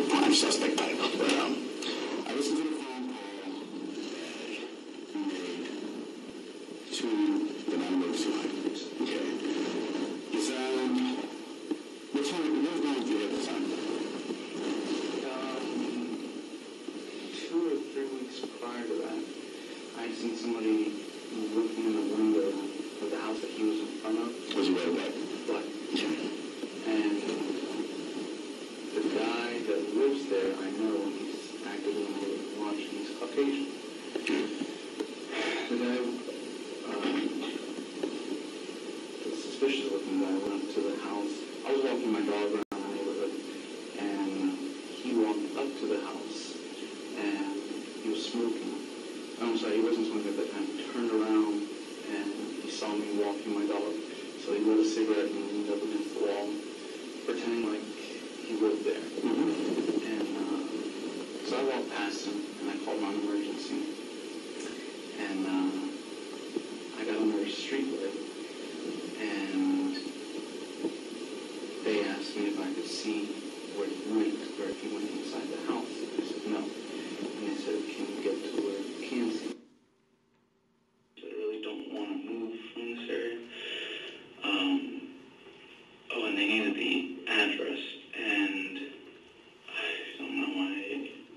E: prime suspect type, but I listened to the phone call that he made to the non-emergency line. Okay. Is what was going through at the time?
F: 2 or 3 weeks prior to that, I had seen somebody looking in the window of the house that he was in front of.
E: Was he red or black?
F: Black.
E: Okay.
F: And the guy that lives there, I know he's actively watching. He's Caucasian. The guy, the suspicious looking guy, went up to the house. I was walking my dog around the neighborhood, and he walked up to the house, and he was smoking. I'm sorry, he wasn't smoking at that time. He turned around, and he saw me walking my dog. So he lit a cigarette and leaned up against the wall, pretending like he lived there. And so I walked past him, and I called my emergency. And I got under a street light, and they asked me if I could see where he went, or if he went inside the house. I said no. And they said, can you get to where you can see? I really don't want to move from this area. And they needed the address, and I don't know why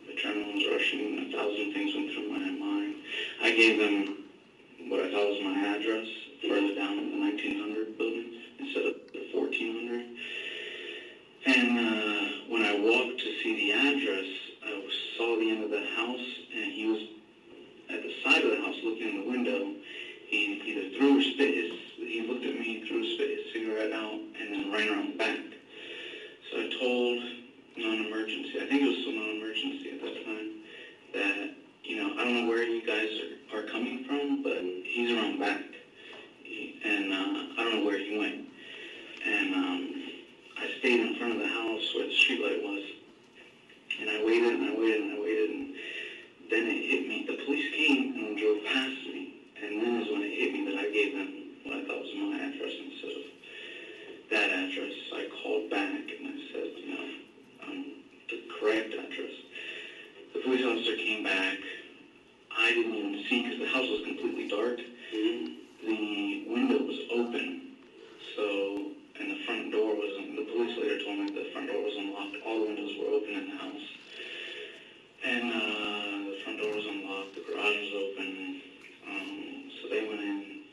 F: the adrenaline was rushing, 1,000 things went through my mind. I gave them what I thought was my address, further down in the 1900 building instead of the 1400. And when I walked to see the address, I saw the end of the house, and he was at the side of the house looking in the window. He either threw or spit he looked at me, threw spit his cigarette out, and then ran around the back. So I told non-emergency, I think it was still non-emergency at that time, that, I don't know where you guys are coming from, but he's around back. And I don't know where he went. And I stayed in front of the house where the streetlight was. And I waited and I waited and I waited, and then it hit me. The police came and drove past me. And then is when it hit me that I gave them what I thought was my address instead of that address. I called back and I said, the correct address. The police officer came back. I didn't even see because the house was completely dark. The window was open. So, and the front door wasn't, the police later told me the front door was unlocked. All the windows were open in the house. And the front door was unlocked. The garage was open. So they went in.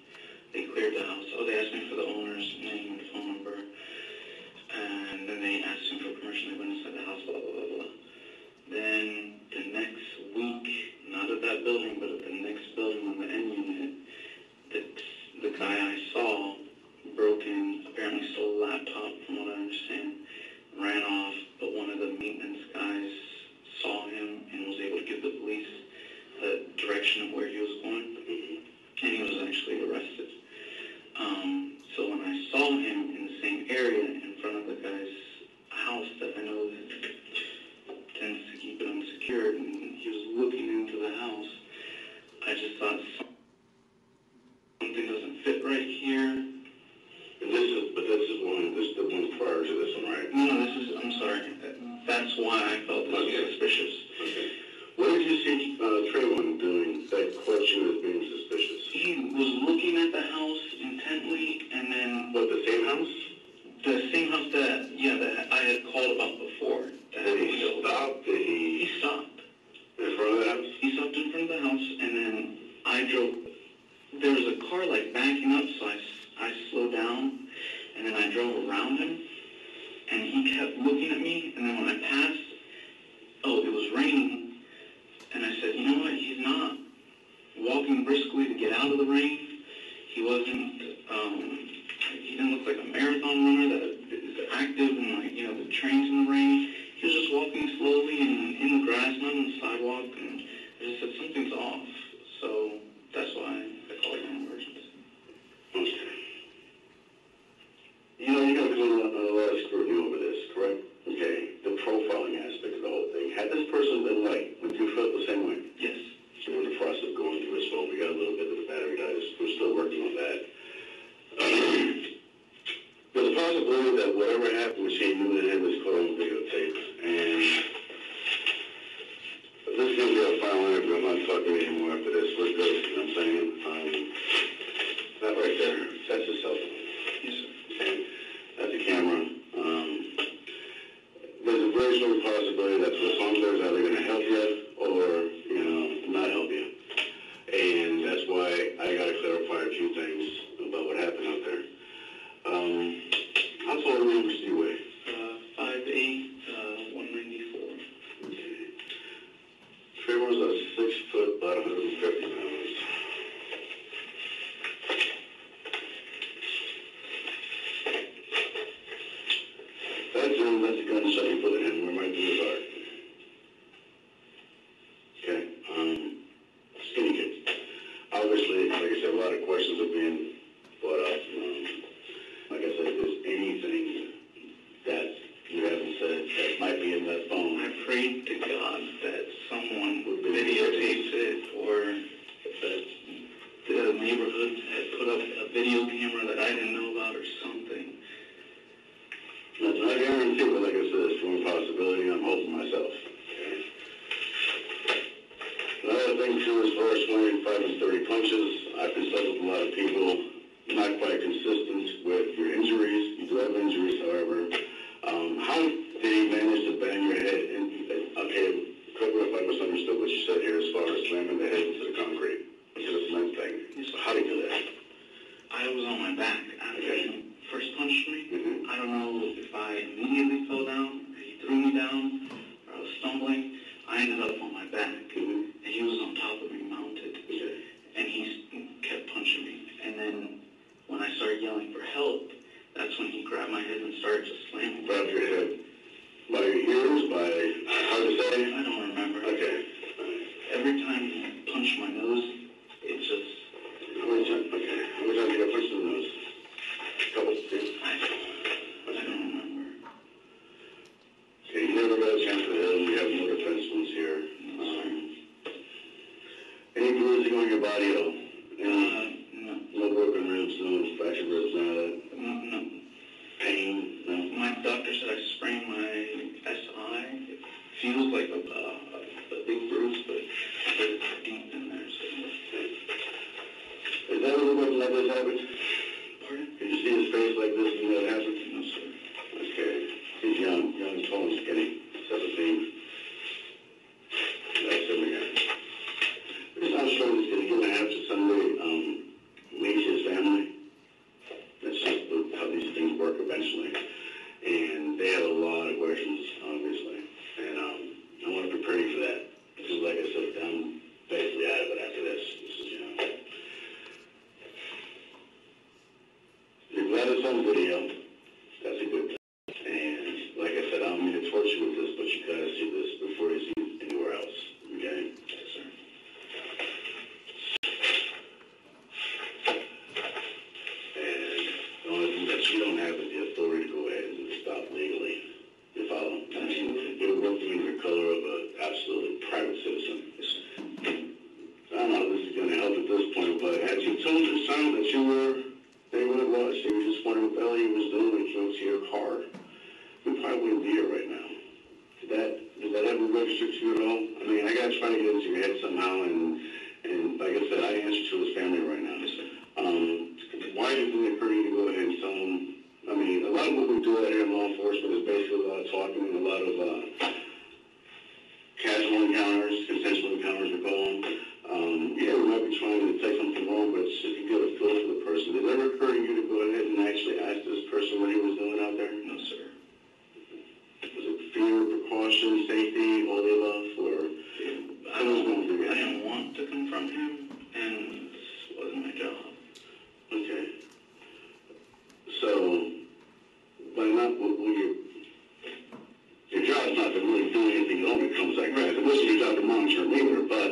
F: They cleared the house. Oh, they asked me for the owner's name and phone number. And then they asked me for permission. They went inside the house, blah, blah, blah, blah. Then the next week, not at that building, but at the next building on the end unit, the guy I saw broke in, apparently stole a laptop, from what I understand, ran off, but one of the maintenance guys saw him and was able to give the police the direction of where he was going, and he was actually arrested. So when I saw him in the same area in front of the guy's house that I know tends to keep it unsecured, and he was looking into the house, I just thought something doesn't fit right here.
E: And this is the one prior to this one, right?
F: No, I'm sorry. That's why I felt this was suspicious.
E: Okay. What did you see Trayvon doing that caught you as being suspicious?
F: He was looking at the house intently, and then...
E: What, the same house?
F: The same house that I had called about before.
E: Did he stop?
F: He stopped.
E: In front of the house?
F: He stopped in front of the house, and then I drove... There was a car, backing up, so I slowed down, and then I drove around him, and he kept looking at me, and then when I passed, the trains in the rain. He was just walking slowly and in the grass, not on the sidewalk, and I just said something's off. So that's why I called an emergency.
E: Okay. You know, you're going to put a lot of scrutiny over this, correct? Okay. The profiling aspect of the whole thing. Had this person been white, would you feel the same way?
F: Yes.
E: So we're in the process of going through his phone. We got a little bit of the battery dies. We're still working on that. There's a possibility that whatever happened with Shane Newman and him is caught on videotape. And this is going to be a final interview. I'm not talking anymore after this. We're good. You know what I'm saying? That right there. That's his cell phone.
F: Yes, sir.
E: Okay. That's the camera. There's a very strong possibility that the phone is either going to help you or, you know, not help you. And that's why I got to clarify a few things about what happened out there. How tall are you, Mr. Way?
F: 5'8", 194.
E: Okay. Trevor's a 6 foot, about 150 pounds. That's him. That's a gunshot you put in him. We're right through his heart. Okay. Skinny kid. Obviously, like I said, a lot of questions are being brought up. Like I said, if there's anything that you haven't said that might be in that phone,
F: I prayed to God that someone would videotape it, or that the neighborhood had put up a video camera that I didn't know about or something.
E: that's not a guarantee, but like I said, it's a possibility. I'm hoping myself. Okay. Another thing too, as far as 25 and 30 punches, I've consulted with a lot of people. Not quite consistent with your injuries. You do have injuries, however. How did he manage to bang your head? Okay, correct me if I misunderstood what you said here as far as slamming the head into the concrete. It's a cement thing. So how did he do that?
F: I was on my back after he first punched me.
E: Mm-hmm.
F: I don't know if I immediately fell down, or he threw me down, or I was stumbling. I ended up on my back, and he was on top of me, mounted, and he kept punching me. And then when I started yelling for help, that's when he grabbed my head and started just slamming.
E: Grabbed your head by your ears, by how to say?
F: I don't remember.
E: Okay.
F: Every time he punched my nose, it just...
E: How many times? Okay. How many times you got punched in the nose? A couple.
F: I don't remember.
E: Okay, you never got a chance to hit him. We have no defense wounds here. Any bruising on your body at all?
F: No.
E: No broken ribs, no fractured ribs, none of that?
F: No.
E: Pain? No?
F: My doctor said I sprained my SI. It feels like a big bruise, but it's deep in there. So.
E: Is that what looked like this happened?
F: Pardon?
E: Did you see his face like this when that happened?
F: No, sir.
E: Okay. He's young, tall, and skinny. 17. That's him again. Because I'm sure this is going to have to someday meet his family. That's just how these things work eventually. And they have a lot of questions, obviously. And I want to prepare you for that. Because like I said, I'm basically out of it after this. This is, you're glad it's on video. That's a good thing. And like I said, I don't mean to torture you with this, but you got to see this before you see it anywhere else. Okay?
F: Yes, sir.
E: And the only thing that you don't have is the authority to go ahead and stop legally. You follow?
F: Absolutely.
E: You're working in the color of an absolutely private citizen. I don't know if this is going to help at this point, but had you told your son that you were, they what it was, you were just wondering what the hell he was doing when he came to your car, we probably wouldn't be here right now. Did that ever register to you at all? I mean, I got to try to get into your head somehow, and like I said, I answer to his family right now. Why did it occur to you to go ahead and tell him? I mean, a lot of what we do out here in law enforcement is basically a lot of talking and a lot of casual encounters, consensual encounters, we call them. Yeah, we might be trying to take something wrong, but it's just to get a feel for the person. Did it ever occur to you to go ahead and actually ask this person what he was doing out there?
F: No, sir.
E: Was it fear, precaution, safety, all the above, or
F: I didn't want to confront him, and this wasn't my job.
E: Okay. So, by not, will you home, it comes like that. It wasn't your job to monitor him either, but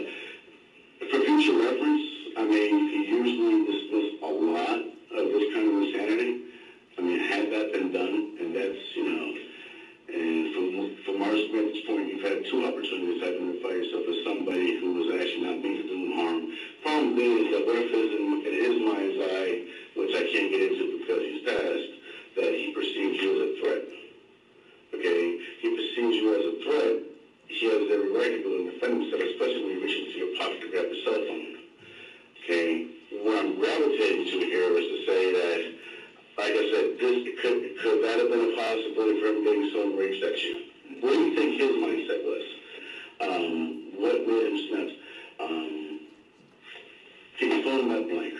E: for future reference, I mean, he usually dismissed a lot of this kind of insanity. I mean, had that been done, and that's, and from our vantage point, you've had two opportunities to identify yourself as somebody who was actually not meant to do him harm. Problem is that what if in his mind's eye, which I can't get into because he's passed, that he perceives you as a threat. Okay? He perceives you as a threat. He has every right to go and defend himself, especially when you reach into your pocket to grab your cell phone. Okay? What I'm gravitating to here is to say that, like I said, could that have been a possibility for him getting so enraged at you? What do you think his mindset was? What made him snap? Can you fill in that blank?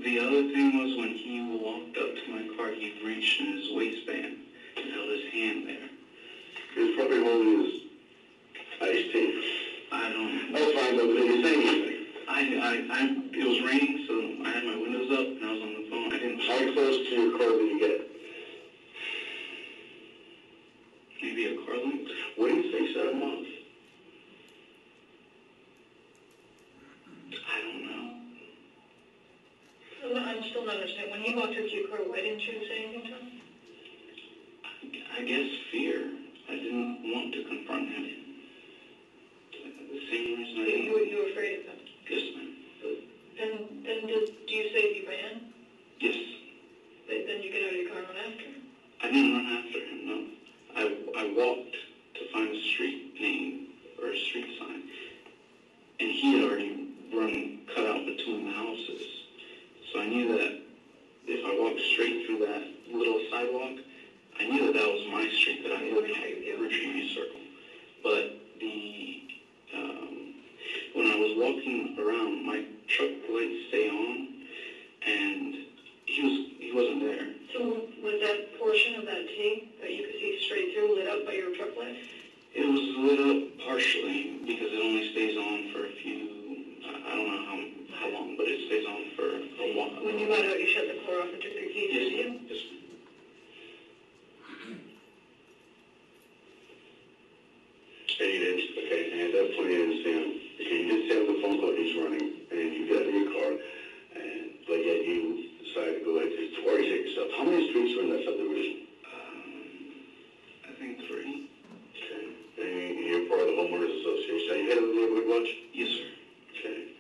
F: The other thing was when he walked up to my car, he reached in his waistband and held his hand there.
E: He was probably holding his iced tea.
F: I don't know.
E: That's fine, but did he say anything?
F: It was raining, so I had my windows up and I was on the phone. I didn't.
E: How close to your car did you get?
F: Maybe a car length.
E: What do you think set him off?
F: I don't know.
K: I'm still not understanding. When he walked up to your car, why didn't you say anything to him?
F: I guess fear. I didn't want to confront him. The same reason I didn't.
K: You were afraid of him?
F: Yes, ma'am.
K: Then do you say he ran?
F: Yes.
K: Then you get out of your car and run after him?
F: I didn't run after him, no. I walked to find a street name or a street sign, and he had already cut out between the houses. So I knew that if I walked straight through that little sidewalk, I knew that was my street that I lived on, Retrieve Circle. But when I was walking around, my truck lights stay on, and he wasn't there.
K: So was that portion of that T that you could see straight through lit up by your truck light?
F: It was lit up partially because it only stays on for a few, I don't know how long, but it stays on for a while.
K: When you got out, you shut the car off and took the keys with you?
F: Yes.
E: And you did, okay, and at that point you didn't see him. Okay, you did say on the phone call he's running, and you get out of your car, but yet you decided to go ahead to orientate yourself. How many streets were in that subdivision?
F: I think 3.
E: Okay, and you're part of the homeowners association. Are you head of the neighborhood watch?
F: Yes, sir.
E: Okay.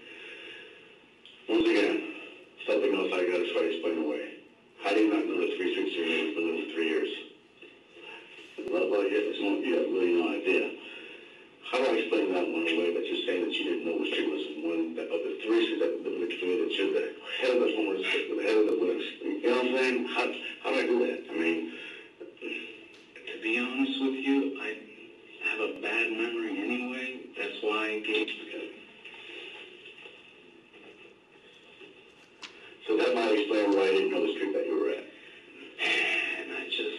E: Once again, something else I got to try to explain away. How do you not know the 3 streets your neighborhood been living for 3 years? Well, you have really no idea. How do I explain that one away that you're saying that you didn't know which street was one of the 3 streets that live in the community that you're the head of the homeowners, the head of the winners? You know what I'm saying? How do I do that? I mean,
F: to be honest with you, I have a bad memory anyway. That's why I gave.
E: So that might explain why I didn't know the street that you were at.
F: And I just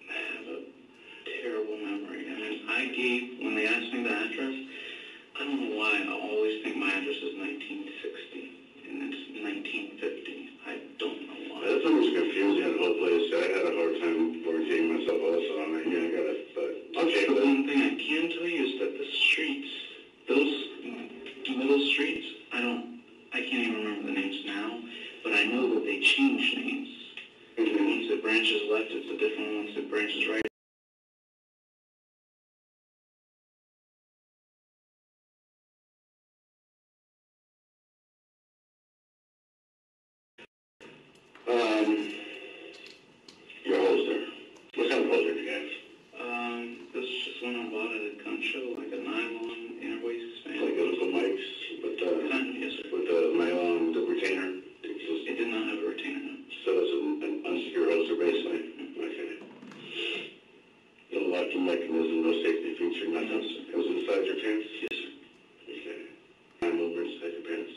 F: have a terrible memory. I mean, when they asked me the address, I don't know why I always think my address is 1960 and it's 1950. I don't know why.
E: That number's confusing in the whole place. I had a hard time orienting myself also. I mean, yeah, I got it, but okay.
F: The one thing I can tell you is that the streets, those middle streets, I can't even remember the names now, but I know that they changed names.
E: Mm-hmm.
F: Once it branches left, it's a different one. Once it branches right,
E: your holster. What kind of holster do you have?
F: this is just one I bought at a gun show, like a nylon inner waistband.
E: Like Uncle Mike's with
F: Yes, sir.
E: with the nylon, the retainer?
F: It did not have a retainer, no.
E: So it's an unsecure holster basically? Okay. No locking mechanism, no safety feature, nothing? It was inside your pants?
F: Yes, sir.
E: Okay. 9 over inside your pants.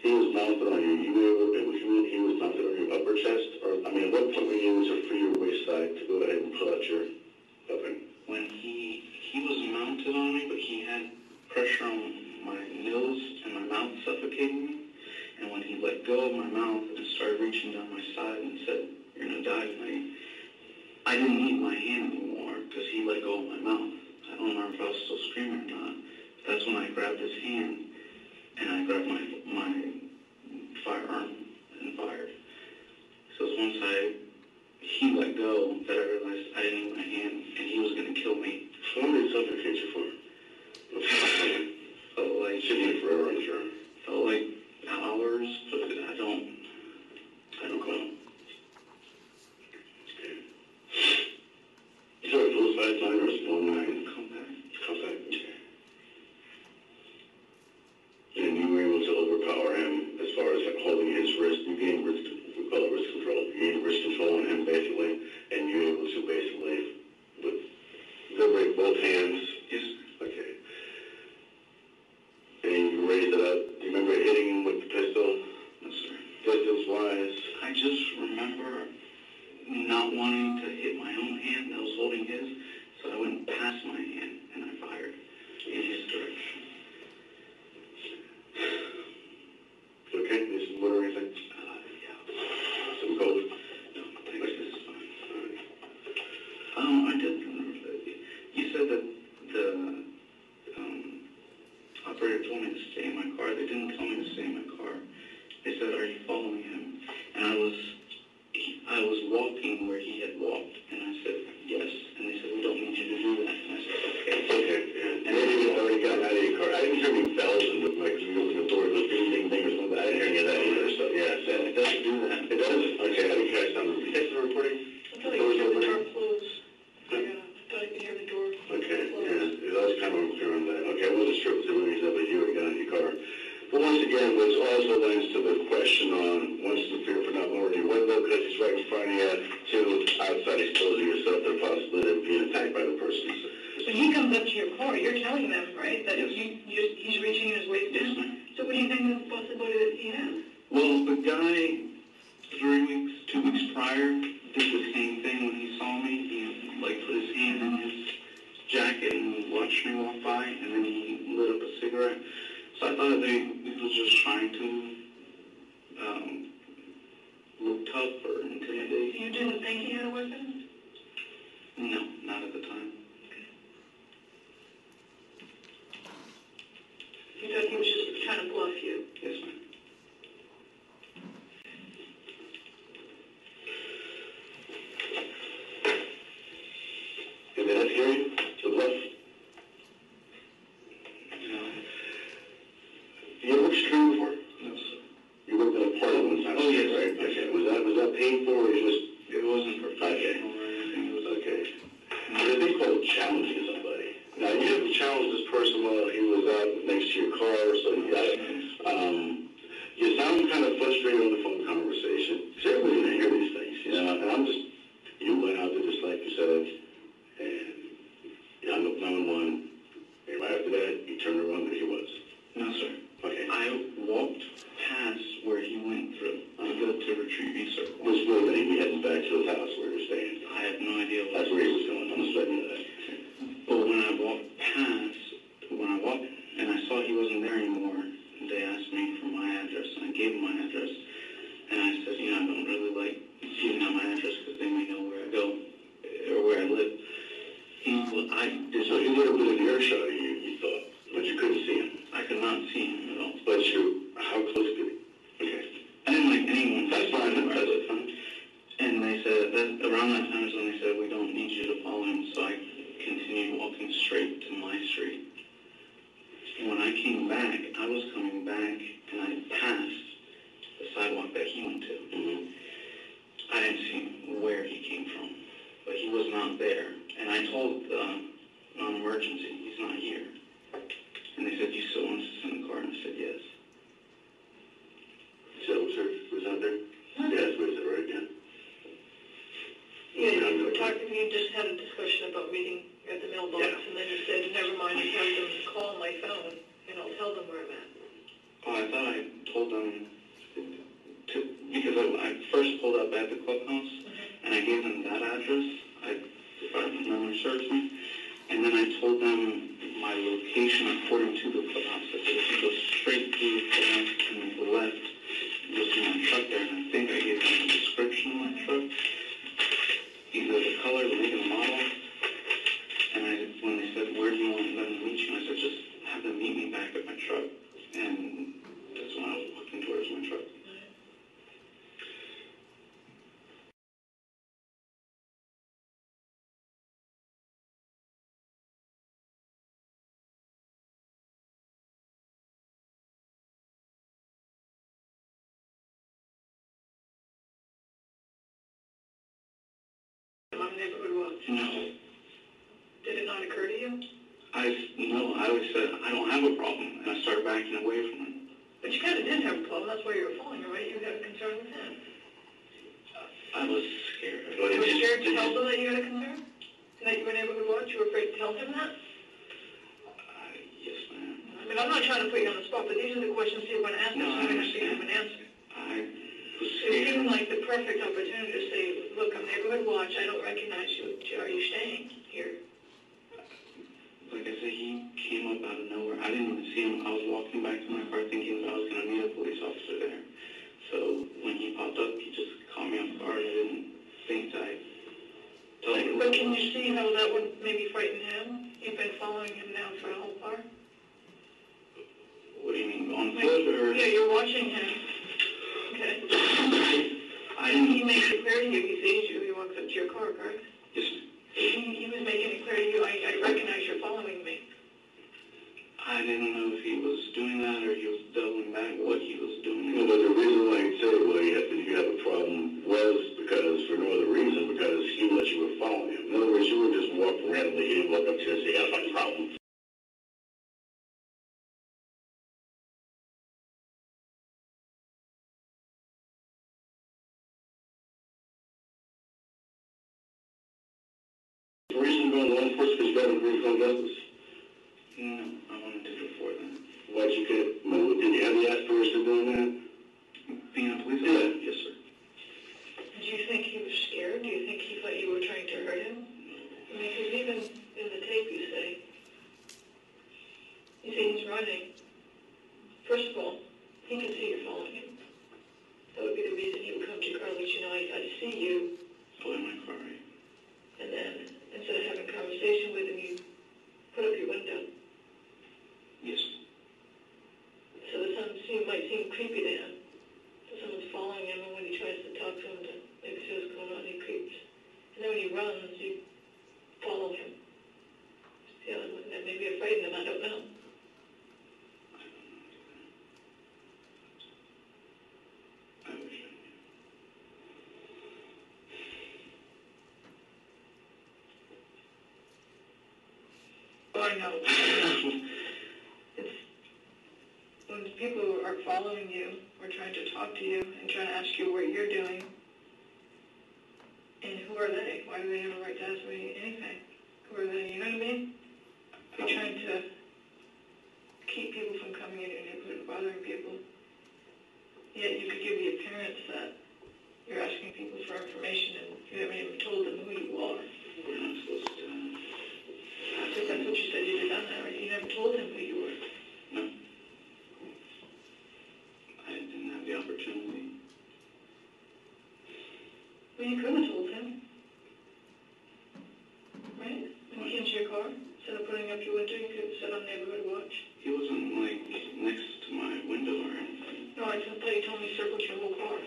E: He was mounted on you. He was mounted on your upper chest? Or, I mean, at what point were you able to free your waist side to go ahead and pull out your weapon?
F: When he was mounted on me, but he had pressure on my nose and my mouth suffocating me. And when he let go of my mouth and started reaching down my side and said, "You're going to die tonight," I didn't need my hand anymore because he let go of my mouth. don't remember if I was still screaming or not. That's when I grabbed his hand and I grabbed my firearm and fired. So it was once he let go that I realized I didn't need my hand and he was going to kill me.
E: So how many self-defense you for?
F: Felt like
E: Sitting forever, I'm sure.
F: felt like hours, but I don't know.
E: Okay. You said a full size line or a small line?
F: Compact.
E: Compact. Okay. And you were able to overpower him as far as like holding his wrist. You gained wrist, we call it wrist control. You gained wrist control on him basically, and you were able to basically liberate both hands.
F: Yes.
E: Okay. And you raised it up. Do you remember hitting him with the pistol?
F: No, sir.
E: Distance-wise?
F: I just remember not wanting to hit my own hand that was holding his, so I went past my hand and I fired in his direction.
E: Okay, this is what are you think?
F: Yeah.
E: Some cold?
F: No, thanks. This is fine. I did remember that. You said that the operator told me to stay in my car. They didn't tell me to stay in my car. They said, "Are you following him?" And I was walking where he had walked, and I said, "Yes." And they said, "We don't need you to do that." And I said, "Okay."
E: Okay, yeah. And then you had already gotten out of your car. I didn't hear any bells and like you open the door, goes ding, ding, ding or something. I didn't hear any of that either, so yeah, so
F: It doesn't do that.
E: it does? Okay, how do you catch them? You text the reporting?
K: I thought you could hear the door close. I thought you could hear the door
E: Okay,
K: close.
E: yeah, that was kind of unclear on that. Okay, I wasn't sure if it was anything that you already got out of your car. But once again, which also lends to the question on, once the fear for not lowering your window because he's right in front of you, two, outside exposing yourself to the possibility of being attacked by the person.
K: When he comes up to your car, you're telling them, right, that he's reaching in his waist
F: Yes,
K: down?
F: ma'am.
K: So what do you think is the possibility that he has?
F: Well, the guy 2 weeks prior did the same thing when he saw me. He like put his hand in his jacket and watched me walk by, and then he lit up a cigarette. So I thought he was just trying to look tough or intimidate.
K: You didn't think he had a weapon?
F: No, not at the time.
K: You thought he was just trying to bluff you?
F: Yes, ma'am.
E: And did that scare you? The bluff?
F: No.
E: You ever worked security before?
F: No, sir.
E: You worked in a party one time,
F: Oh, yes.
E: right? Okay. Was that painful or you just...
F: It wasn't professional or anything. It was
E: Okay. There's a thing called challenging somebody. Now, you didn't challenge this person while he was out next to your car, so you sound kind of frustrated on the phone conversation. So everybody's going to hear these things, you know, and you went out there just like you said, and you hung up 911, and right after that, you turned around and he was.
F: No, sir.
E: Okay.
F: I walked past where he went through to go to retrieve me circle.
E: Which would have been he heading back to his house where he was staying.
F: I have no idea what
E: That's where he was going. I'm just letting you know that.
F: But when I walked and I saw he wasn't there anymore, they asked me for my address, and I gave them my address. And I said, I don't really like giving out my address because they may know where I go or where I live.
E: So he would have been in earshot of you, you thought, but you couldn't see him.
F: I could not see him at all.
E: But how close did he? Okay.
F: I didn't like anyone.
E: That's fine. That's fine.
F: And they said that around that time is when they said, "We don't need you to follow him." So I continued walking straight to my street. When I came back, I was coming back and I passed the sidewalk that he went to.
E: Mm-hmm.
F: I didn't see where he came from, but he was not there. And I told non-emergency, he's not here. And they said, "You still want us to send a car?" And I said, "Yes."
E: So, sir, was out there? Yes, was it right? Yeah.
K: Yeah, you were talking, you just had a discussion about meeting at the mailbox, and then you said, "Never mind, you have them call my phone, and I'll tell them where I'm at."
F: Oh, I thought I told them because I first pulled up at the clubhouse, and I gave them that address, if I remember serves me, and then I told them my location according to the clubhouse. I said, if you go straight through the clubhouse and to the left, you'll see my truck there, and I think I gave them a description of my truck, either the color, the make, and the model, and when they said, "Where do
K: on Neighborhood Watch?
F: No.
K: Did it not occur to you?
F: No, I always said, I don't have a problem, and I started backing away from him.
K: But you kind of did have a problem. That's why you were following her, right? You had a concern with him.
F: I was scared.
K: You were scared to tell them that you had a concern? That you were Neighborhood Watch? You were afraid to tell him that?
F: Yes, ma'am.
K: I mean, I'm not trying to put you on the spot, but these are the questions you're going to ask us.
F: No, I
K: You're going to have to give
F: understand.
K: them an answer.
F: I was
K: It
F: scared.
K: seemed like the perfect opportunity to say, look, I'm Neighborhood Watch. I don't recognize you. Are you staying here?
F: Like I said, he came up out of nowhere. I didn't even see him. I was walking back to my car thinking that I was going to meet a police officer there. So when he popped up, he just caught me off guard. I didn't think that I'd tell him.
K: But can you see how that would maybe frighten him? You've been following him now for a whole hour.
F: What do you mean, on foot or?
K: Yeah, you're watching him. Okay.
F: I didn't.
K: He makes it clear to you. He sees you. He walks up to your car, correct?
F: Yes, ma'am.
K: He was making it clear to you. I recognize you're following me.
F: I didn't know if he was doing that or he was doubling back what he was doing.
E: No, but the reason why he said, well, you have a problem was because, for no other reason, because he knew that you were following him. In other words, you were just walking randomly. He didn't walk up to you and say, I have a problem. The reason you're going law enforcement because you got a brief on justice?
F: No, I wanted to before then.
E: Why'd you get, did you have the aspiration of doing that?
F: Being a police
E: Yeah.
F: officer? Yes, sir.
K: Do you think he was scared? Do you think he thought you were trying to hurt him? I mean, because even in the tape you say he's running. First of all, he can see you're following him. That would be the reason he would come to your car and let you know, I see you.
F: Pull in my car, right?
K: And then, instead of having a conversation with him, you put up your window.
F: Yes.
K: So this might seem creepy to him. So someone's following him, and when he tries to talk to him to maybe see what's going on, he creeps. And then when he runs, you follow him. Yeah, and maybe you're frightened him, I don't know.
F: I wish I knew.
K: Oh, I know. It's when people are following you or trying to talk to you and trying to ask you what you're doing, and who are they? Why do they have a right to ask me anything? Who are they? You know what I mean? You're trying to keep people from coming in your neighborhood and bothering people. Yet you could give the appearance that you're asking people for information and you haven't even told them who you are.
F: We're not supposed to.
K: I think that's what you said you'd have done that, right? You never told him who you were.
F: No. I didn't have the opportunity.
K: Well, you could have told him. Right? When he came to your car, instead of putting up your window, you could have said on Neighborhood Watch.
F: He wasn't, like, next to my window or anything.
K: No, I thought you told me he circled your whole car.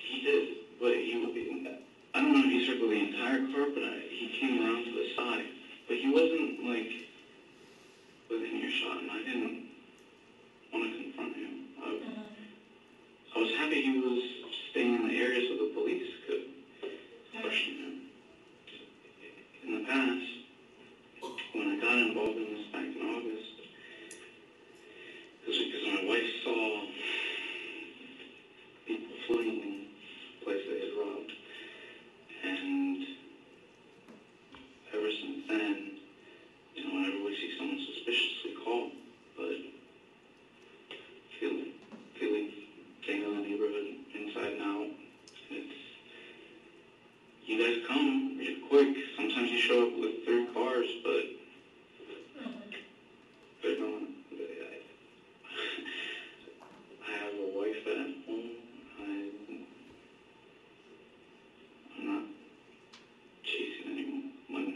F: He did, but I don't know if he circled the entire car, but he came around to the side. But he wasn't, like, within earshot, and I didn't want to confront him. I was happy he was staying in the area so the police could question him. In the past, when I got involved in this back in August, it was because my wife saw people fleeing in the place they had robbed. And ever since then, whenever we see someone suspicious, we call. But feeling they know the neighborhood inside and out. You guys come real quick. Sometimes you show up with 3 cars, but they're not. I have a wife at home. I'm not chasing anyone.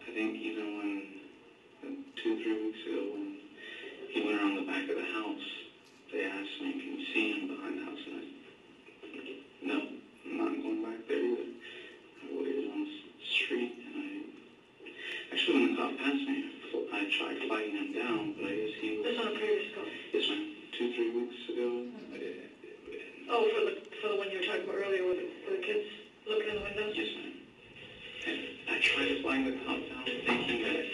F: I think even when 2-3 weeks ago, when he went around the back of the house, they asked me, can you see him behind the house? And I said, no, I'm not going back there either. I waited on the street, and actually when the cop passed me, I tried flagging him down, but I guess he was...
K: This on a previous call?
F: Yes, ma'am. 2-3 weeks ago.
K: Oh, for the one you were talking about earlier with the kids looking in the windows?
F: Yes, ma'am. And tried to fly the cops out thinking that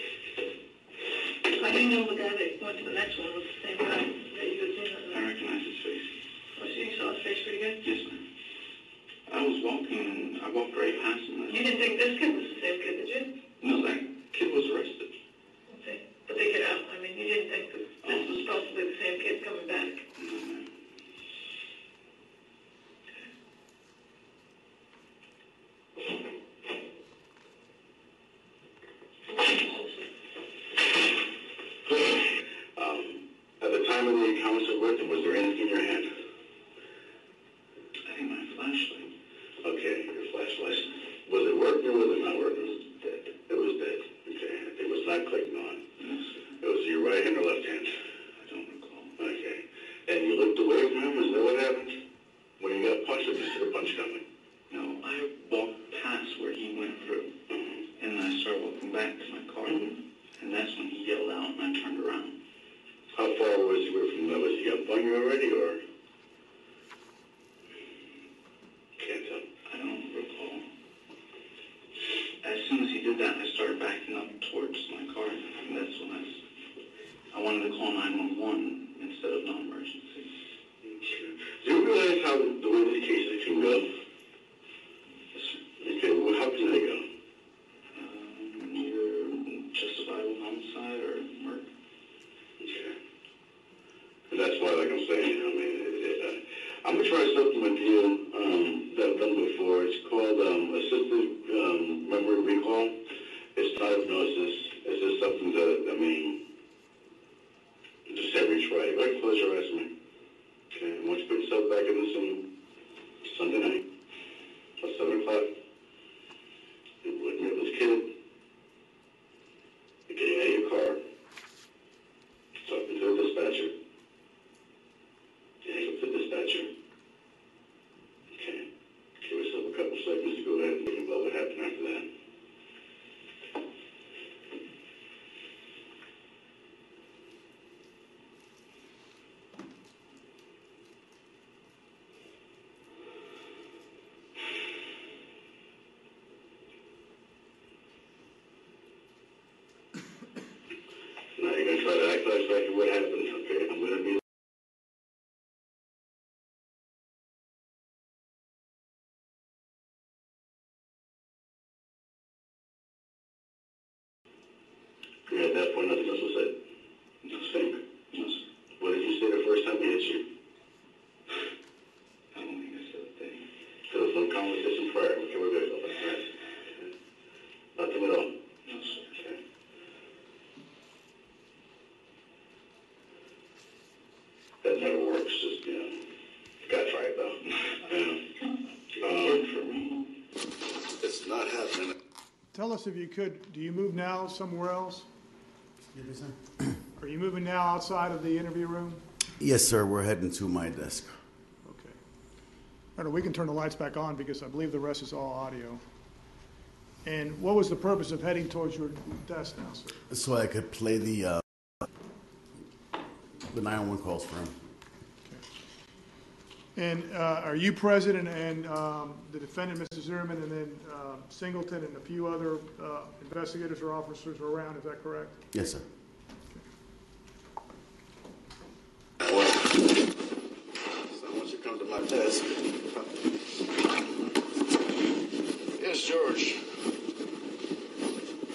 K: I didn't know the guy that went to the next one was the same guy that you had seen.
F: I recognized his face.
K: Oh, so you saw his face pretty good?
F: Yes, ma'am. I was walking and I walked right past him.
K: You didn't think this kid was the same kid, did you?
F: No, that kid was arrested.
K: Okay. But they get out. I mean, you didn't think that this was possibly the same kid coming back.
F: No, ma'am.
E: At the time of the encounter with him, was there anything in your hand?
F: I think my flashlight.
E: Okay, your flashlight. Was it working or was it not working? It was dead. It was dead. Okay. It was not clicking on.
F: Yes.
E: It was your right hand or left hand?
F: I don't recall.
E: Okay. And you looked away from him? Is that what happened? When you got punched or did you see the punch coming?
F: No, I walked past where he went through. And I started walking back to my car. And that's when he yelled out and I turned around.
E: How far was he away from that? Was he upon you already or? Can't tell.
F: I don't recall. As soon as he did that, I started backing up towards my car. And that's when I wanted to call 911 instead of non-emergency.
E: Do you realize how the way these cases can go?
F: Yes, sir.
E: Okay, well, how can they go?
F: Either justifiable homicide or murder.
E: Okay. And that's why, like I'm saying, I mean, I'm going to try something with you that I've done before. It's called assisted memory recall. It's not hypnosis. It's just something that, I mean, just every try. Right, close your eyes, man. Okay, once you put yourself back in the scene, Sunday night, at 7 o'clock, you're looking at this kid, you're getting out of your car, talking to the dispatcher, you hang up the dispatcher, okay, give yourself a couple seconds to go ahead and think about what happened after that. Now you're going to try to act like exactly what happened, okay? I'm going to be... Yeah, at that point, nothing else was said. Just think.
F: Yes.
E: What did you say the first time he hit you?
F: I don't think I said a thing.
E: There was no conversation prior. Okay, we're good. Open your eyes. Okay. Nothing at all.
F: No, sir.
E: Okay. That never works. Just, you know, you gotta try it though.
F: It worked for me.
E: It's not happening.
D: Tell us if you could, do you move now somewhere else? Are you moving now outside of the interview room?
B: Yes, sir. We're heading to my desk.
D: Okay. All right, we can turn the lights back on because I believe the rest is all audio. And what was the purpose of heading towards your desk now, sir?
B: So I could play the 911 calls for him.
D: And are you present and the defendant, Mr. Zimmerman, and then Singleton and a few other investigators or officers are around, is that correct?
B: Yes, sir.
E: Well, so once you come to my desk, here's George.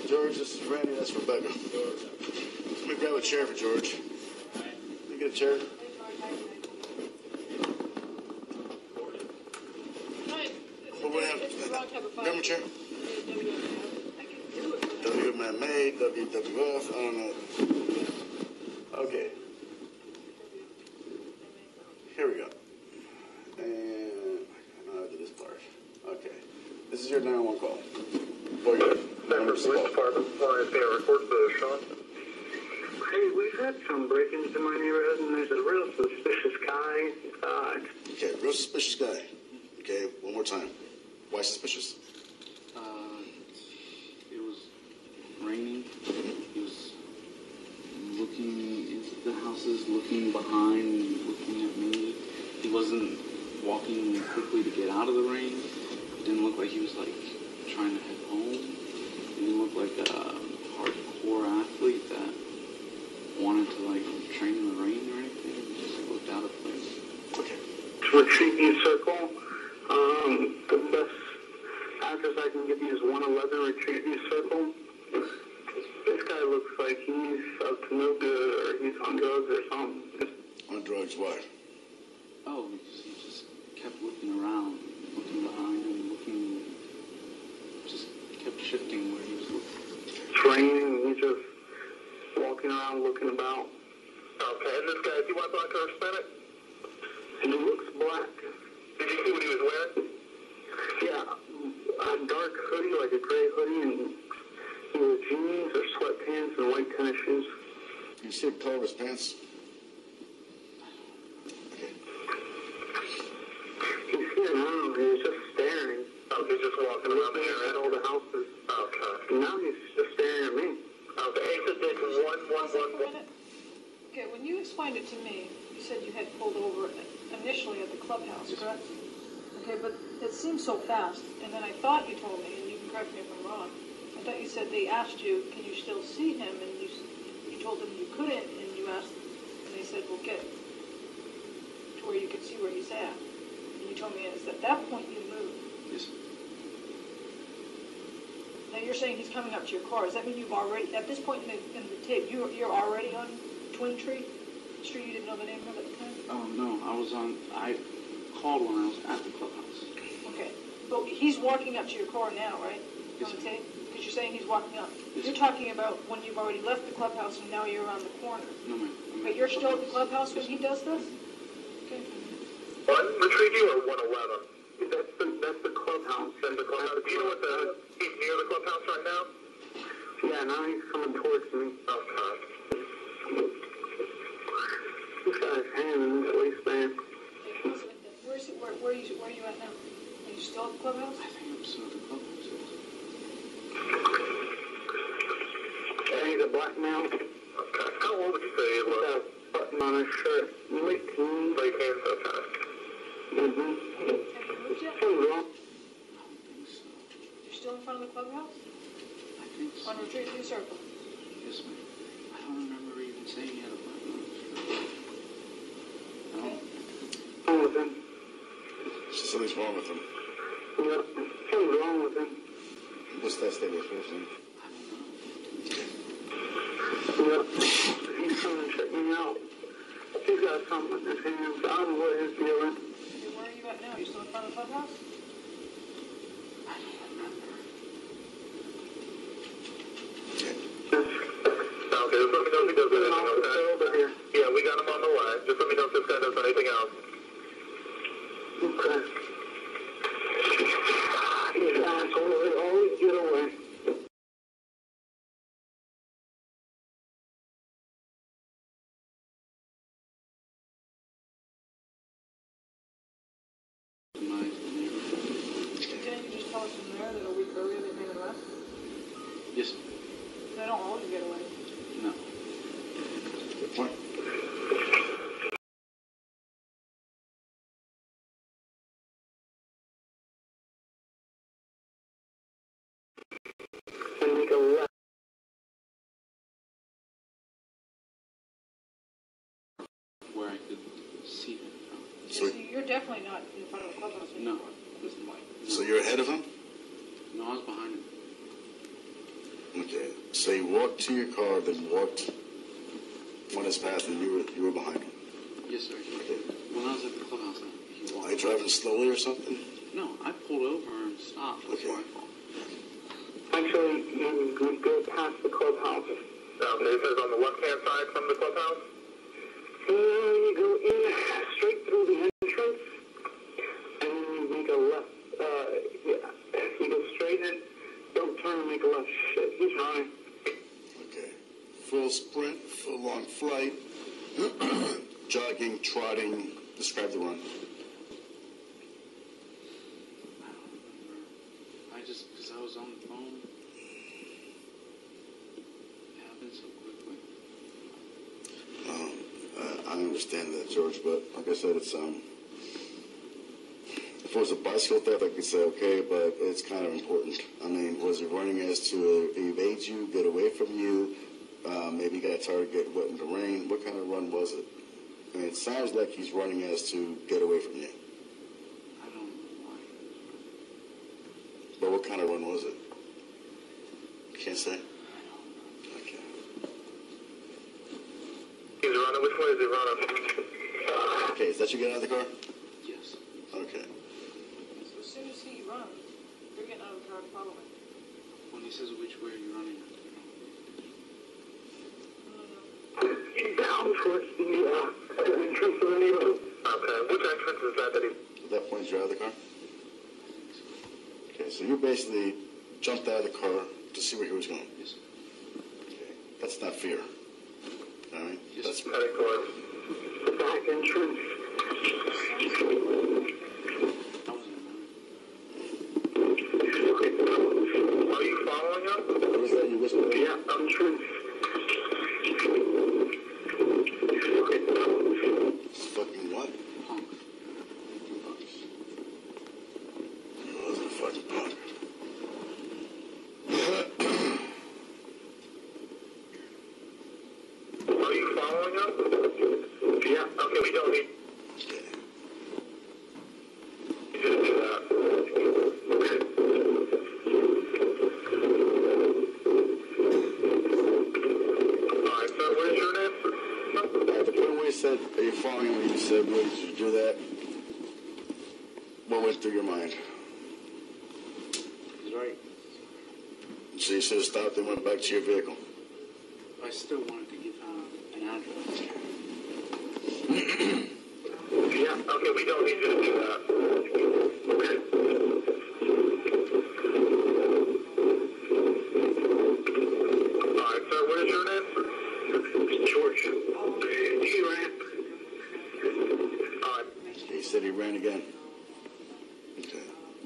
E: George, this is Randy, that's Rebecca. Let me grab a chair for George. Let me get a chair. What happened? Grab a chair. WMA made, WWF, I don't know. Okay. Here we go. And I know how to do this part. Okay. This is your 911 call. For your
L: Denver Police Department, RFA, report to Sean. Hey, we've had some break-ins in my neighborhood, and there's a real suspicious guy.
E: Okay, real suspicious guy. Okay, one more time. Why suspicious?
F: It was raining. He was looking into the houses, looking behind, looking at me. He wasn't walking quickly to get out of the rain. It didn't look like he was like trying to head home. looked like a hardcore athlete that wanted to like train in the rain or anything. He just looked out of place.
E: Okay.
L: Retrieve view circle. The best address I can give you is 111 Retrieve view circle. This guy looks like he's up to no good, or he's on drugs or something.
E: On drugs, why?
F: Oh, he just kept looking around, looking behind him, just kept shifting where he was looking.
L: Training, he's just walking around looking about. Okay, and this guy, is he white, black, or Hispanic? He looks black. Did you see what he was wearing? Yeah, a dark hoodie, like a gray hoodie, and either jeans or sweatpants and white tennis shoes.
E: Can you see the color of his pants?
L: He's here now, he's just staring. Oh, he's just walking around the area at all the houses. Okay. And now he's just staring at me. Okay, exit ditch 111.
J: Okay, when you explained it to me, you said you had pulled over initially at the clubhouse, correct? Okay, but it seemed so fast, and then I thought you told me, and you can correct me if I'm wrong, I thought you said they asked you, can you still see him, and you told them you couldn't, and you asked, and they said, well, get to where you can see where he's at. And you told me it's at that point you moved.
F: Yes.
J: Now you're saying he's coming up to your car. Does that mean you've already, at this point in the tape, you're already on Twin Tree Street? You didn't know the name of it at the time?
F: Oh, no, I called when I was at the clubhouse.
J: Okay, but he's walking up to your car now, right?
F: Yes,
J: On the
F: sir.
J: tape? Because you're saying he's walking up.
F: Yes,
J: You're
F: sir.
J: talking about when you've already left the clubhouse and now you're around the corner.
F: No, ma'am.
J: But you're still at the clubhouse when he does this? Okay.
L: What? Retrieve you or 111? That's the clubhouse. That's the clubhouse. Do you know what he's near the clubhouse right now? Yeah, now he's coming towards me. Okay. He's got his hand in his waistband.
J: Where are you at now? Are you still at the clubhouse?
F: I think I'm still at the clubhouse.
L: And he's a black male. Okay. How old would you say he was? Got a button on his shirt. Late teens. Late teens, okay.
J: Have you moved yet?
L: Hey, Ron.
F: I don't think so.
J: You're still in front of the clubhouse?
F: I think so.
J: On Retreat View Circle?
F: Yes, ma'am. I don't remember even saying he had a black nose. No.
J: Okay.
L: Wrong with him.
E: Something's wrong with him.
L: Yeah. Something's wrong with him.
E: What's that statement first name?
L: Yeah. He's trying to check me out. He's got something in his hands. I don't know what his deal is.
J: Okay, where are you at now? You still in front of the clubhouse?
F: I don't remember.
L: Okay, just let me know if he does anything, okay? Yeah, we got him on the line. Just let me know if this guy does anything else. Okay. These assholes, they always get away.
J: Didn't you just tell us from there that a week earlier they made an arrest?
F: Yes.
J: They don't always get away.
F: No.
E: Good point.
L: And make a left.
F: Where I could see him from.
E: So-
J: So you're definitely not in front of the clubhouse
F: No.
J: anymore at this point.
E: So you're ahead of him?
F: No, I was behind him.
E: Okay. So you walked to your car, then walked on his path, and you were behind him.
F: Yes, sir. When I was at the clubhouse, he walked.
E: Are you driving slowly or something?
F: No, I pulled over and stopped before I fall.
L: Actually, you go past the clubhouse. Okay, it says on the left-hand side from the clubhouse? You go in straight through the entrance, and then you make a left. You go straight in, don't turn and make a left. Shit, he's running.
E: Okay. Full sprint, full long flight, jogging, trotting. Describe the run.
F: I don't remember. Because I was on the phone. It happened so quickly.
E: I understand that, George, but like I said, it's If it was a bicycle theft, I could say okay, but it's kind of important. I mean, was it running as to evade you, get away from you? Maybe he got tired of getting wet in the rain. What kind of run was it? I mean, it sounds like he's running as to get away from you.
F: I don't know why.
E: But what kind of run was it? Can't say? Okay.
L: He's running. Which way is he running?
E: Okay, is that you getting out of the car?
F: Yes.
E: Okay.
J: So as soon as he runs, you're getting out of the car and following.
F: When he says which way are you running,
L: He's down towards the entrance of the neighborhood. Okay. Which entrance is that he...
E: At that point, you're out of the car? Okay, so you basically jumped out of the car to see where he was going?
F: Yes.
E: Okay. That's not fear. All right?
F: Yes.
E: That's
L: heading towards the back entrance. Are you following him?
E: What is that you whispered?
L: Yeah, entrance.
E: Fucking what?
F: Punk.
E: It wasn't a fucking punk.
L: Are you following him? Yeah, okay, we don't need...
E: Okay.
L: You didn't do that. Okay. Alright, so what is your name?
E: At the point where you said, are you following me? When you said, wait, did you do that? What went through your mind?
F: He's right.
E: So you should have stopped and went back to your vehicle.
F: I still wanted to give him an address.
L: Yeah, okay, we don't need you to do that. Okay. Alright, sir, what is your name? George. He ran. Alright.
E: He said he ran again. Okay.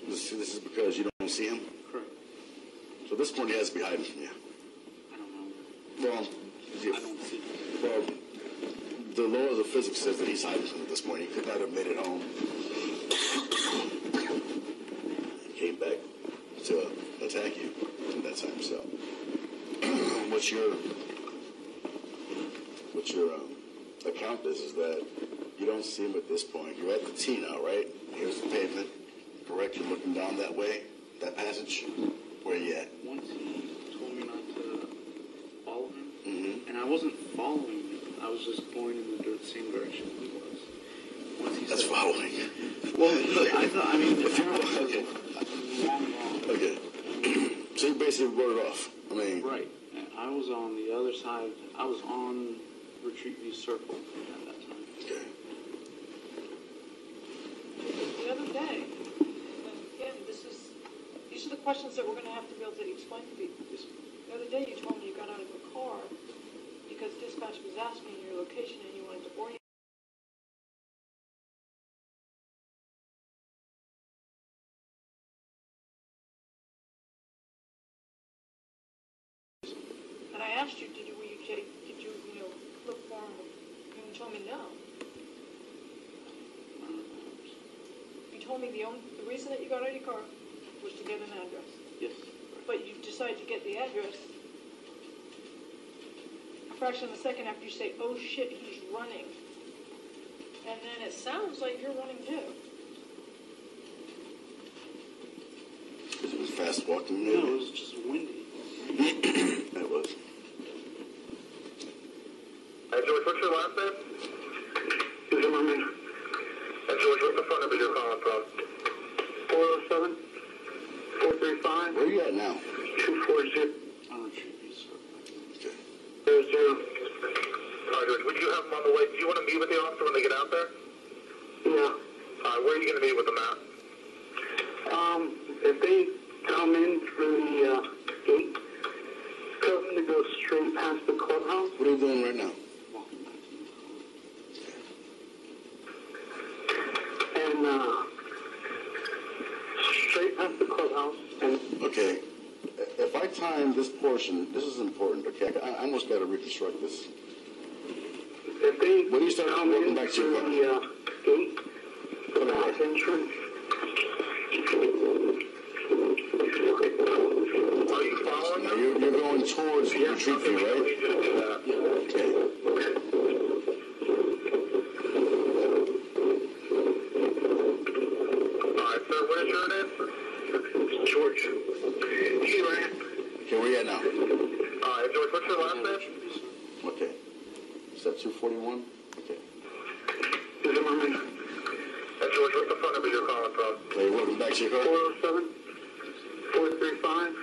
E: This is because you don't see him?
F: Correct.
E: So at this point, he has to be hiding from you.
F: I don't know.
E: Well,
F: I don't see him.
E: well, the law of the physics says that he's hiding from you at this point. He could not have made it home. He came back to attack you at that time. So, what's your account is that you don't see him at this point. You're at the T now, right? Here's the pavement. Correct? You're looking down that way, that passage. Where are you at?
F: Once he told me not to follow him,
E: Mm-hmm.
F: and I wasn't following him. I was just going in the same direction he was. Once he
E: That's
F: said,
E: following.
F: Well, I thought, I mean,
E: If you were, okay.
F: wrong.
E: Okay. So you basically wrote it off. I mean,
F: Right. And I was on the other side. I was on Retreat View Circle at that time.
E: okay.
J: The other day, and again, these are the questions that we're going to have to be able to explain to people. The other day you told me you got out of the car because dispatch was asking your location and you wanted to orient. And I asked you, did you look for him? And you told me no. You told me the reason that you got out of your car was to get an address.
F: Yes.
J: But you decided to get the address a fraction of a second after you say, oh shit, he's running. And then it sounds like you're running too.
E: Because it was fast walking.
F: No, it was just windy.
E: It was.
L: George, what's your last name? Zimmerman. And George, what's the phone number you're calling from? 407-435.
E: Where are you at now?
L: 240.
F: On Retreat View Circle.
E: Okay.
L: 00. Alright, George, would you have them on the way? Do you want to meet with the officer when they get out there? Yeah. Alright, where are you going to meet with them at? If they come in through the gate, tell them to go straight past the clubhouse.
E: What are you doing right now?
F: Walking back to the car.
L: And straight past the clubhouse. And
E: Okay. If I time this portion, this is important, okay? I almost got to reconstruct this.
L: if they
E: When you start
L: come
E: walking
L: in
E: back to your
L: through
E: car.
L: the gate, the back entrance,
E: towards Retreat View, right?
L: need you to do that.
E: Okay.
L: Alright, sir, what is your name? George. Sheeran.
E: Okay, where you at now?
L: Alright, George, what's your last name?
E: Okay. Is that 241? Okay.
L: Zimmerman. And George, what's the phone number you're calling from?
E: Okay, welcome back to your car.
L: 407-435-2400.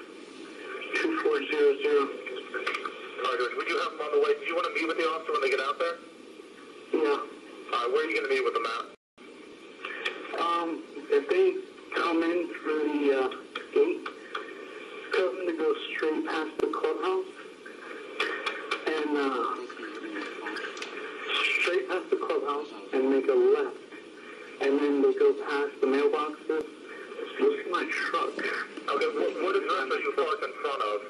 L: Alright, George, would you have them on the way? Do you want to meet with the officer when they get out there? Yeah. Alright, where are you going to meet with them at? If they come in through the gate, tell them to go straight past the clubhouse and straight past the clubhouse and make a left. And then they go past the mailboxes. Look at my truck. Okay, what address are you parked in front of?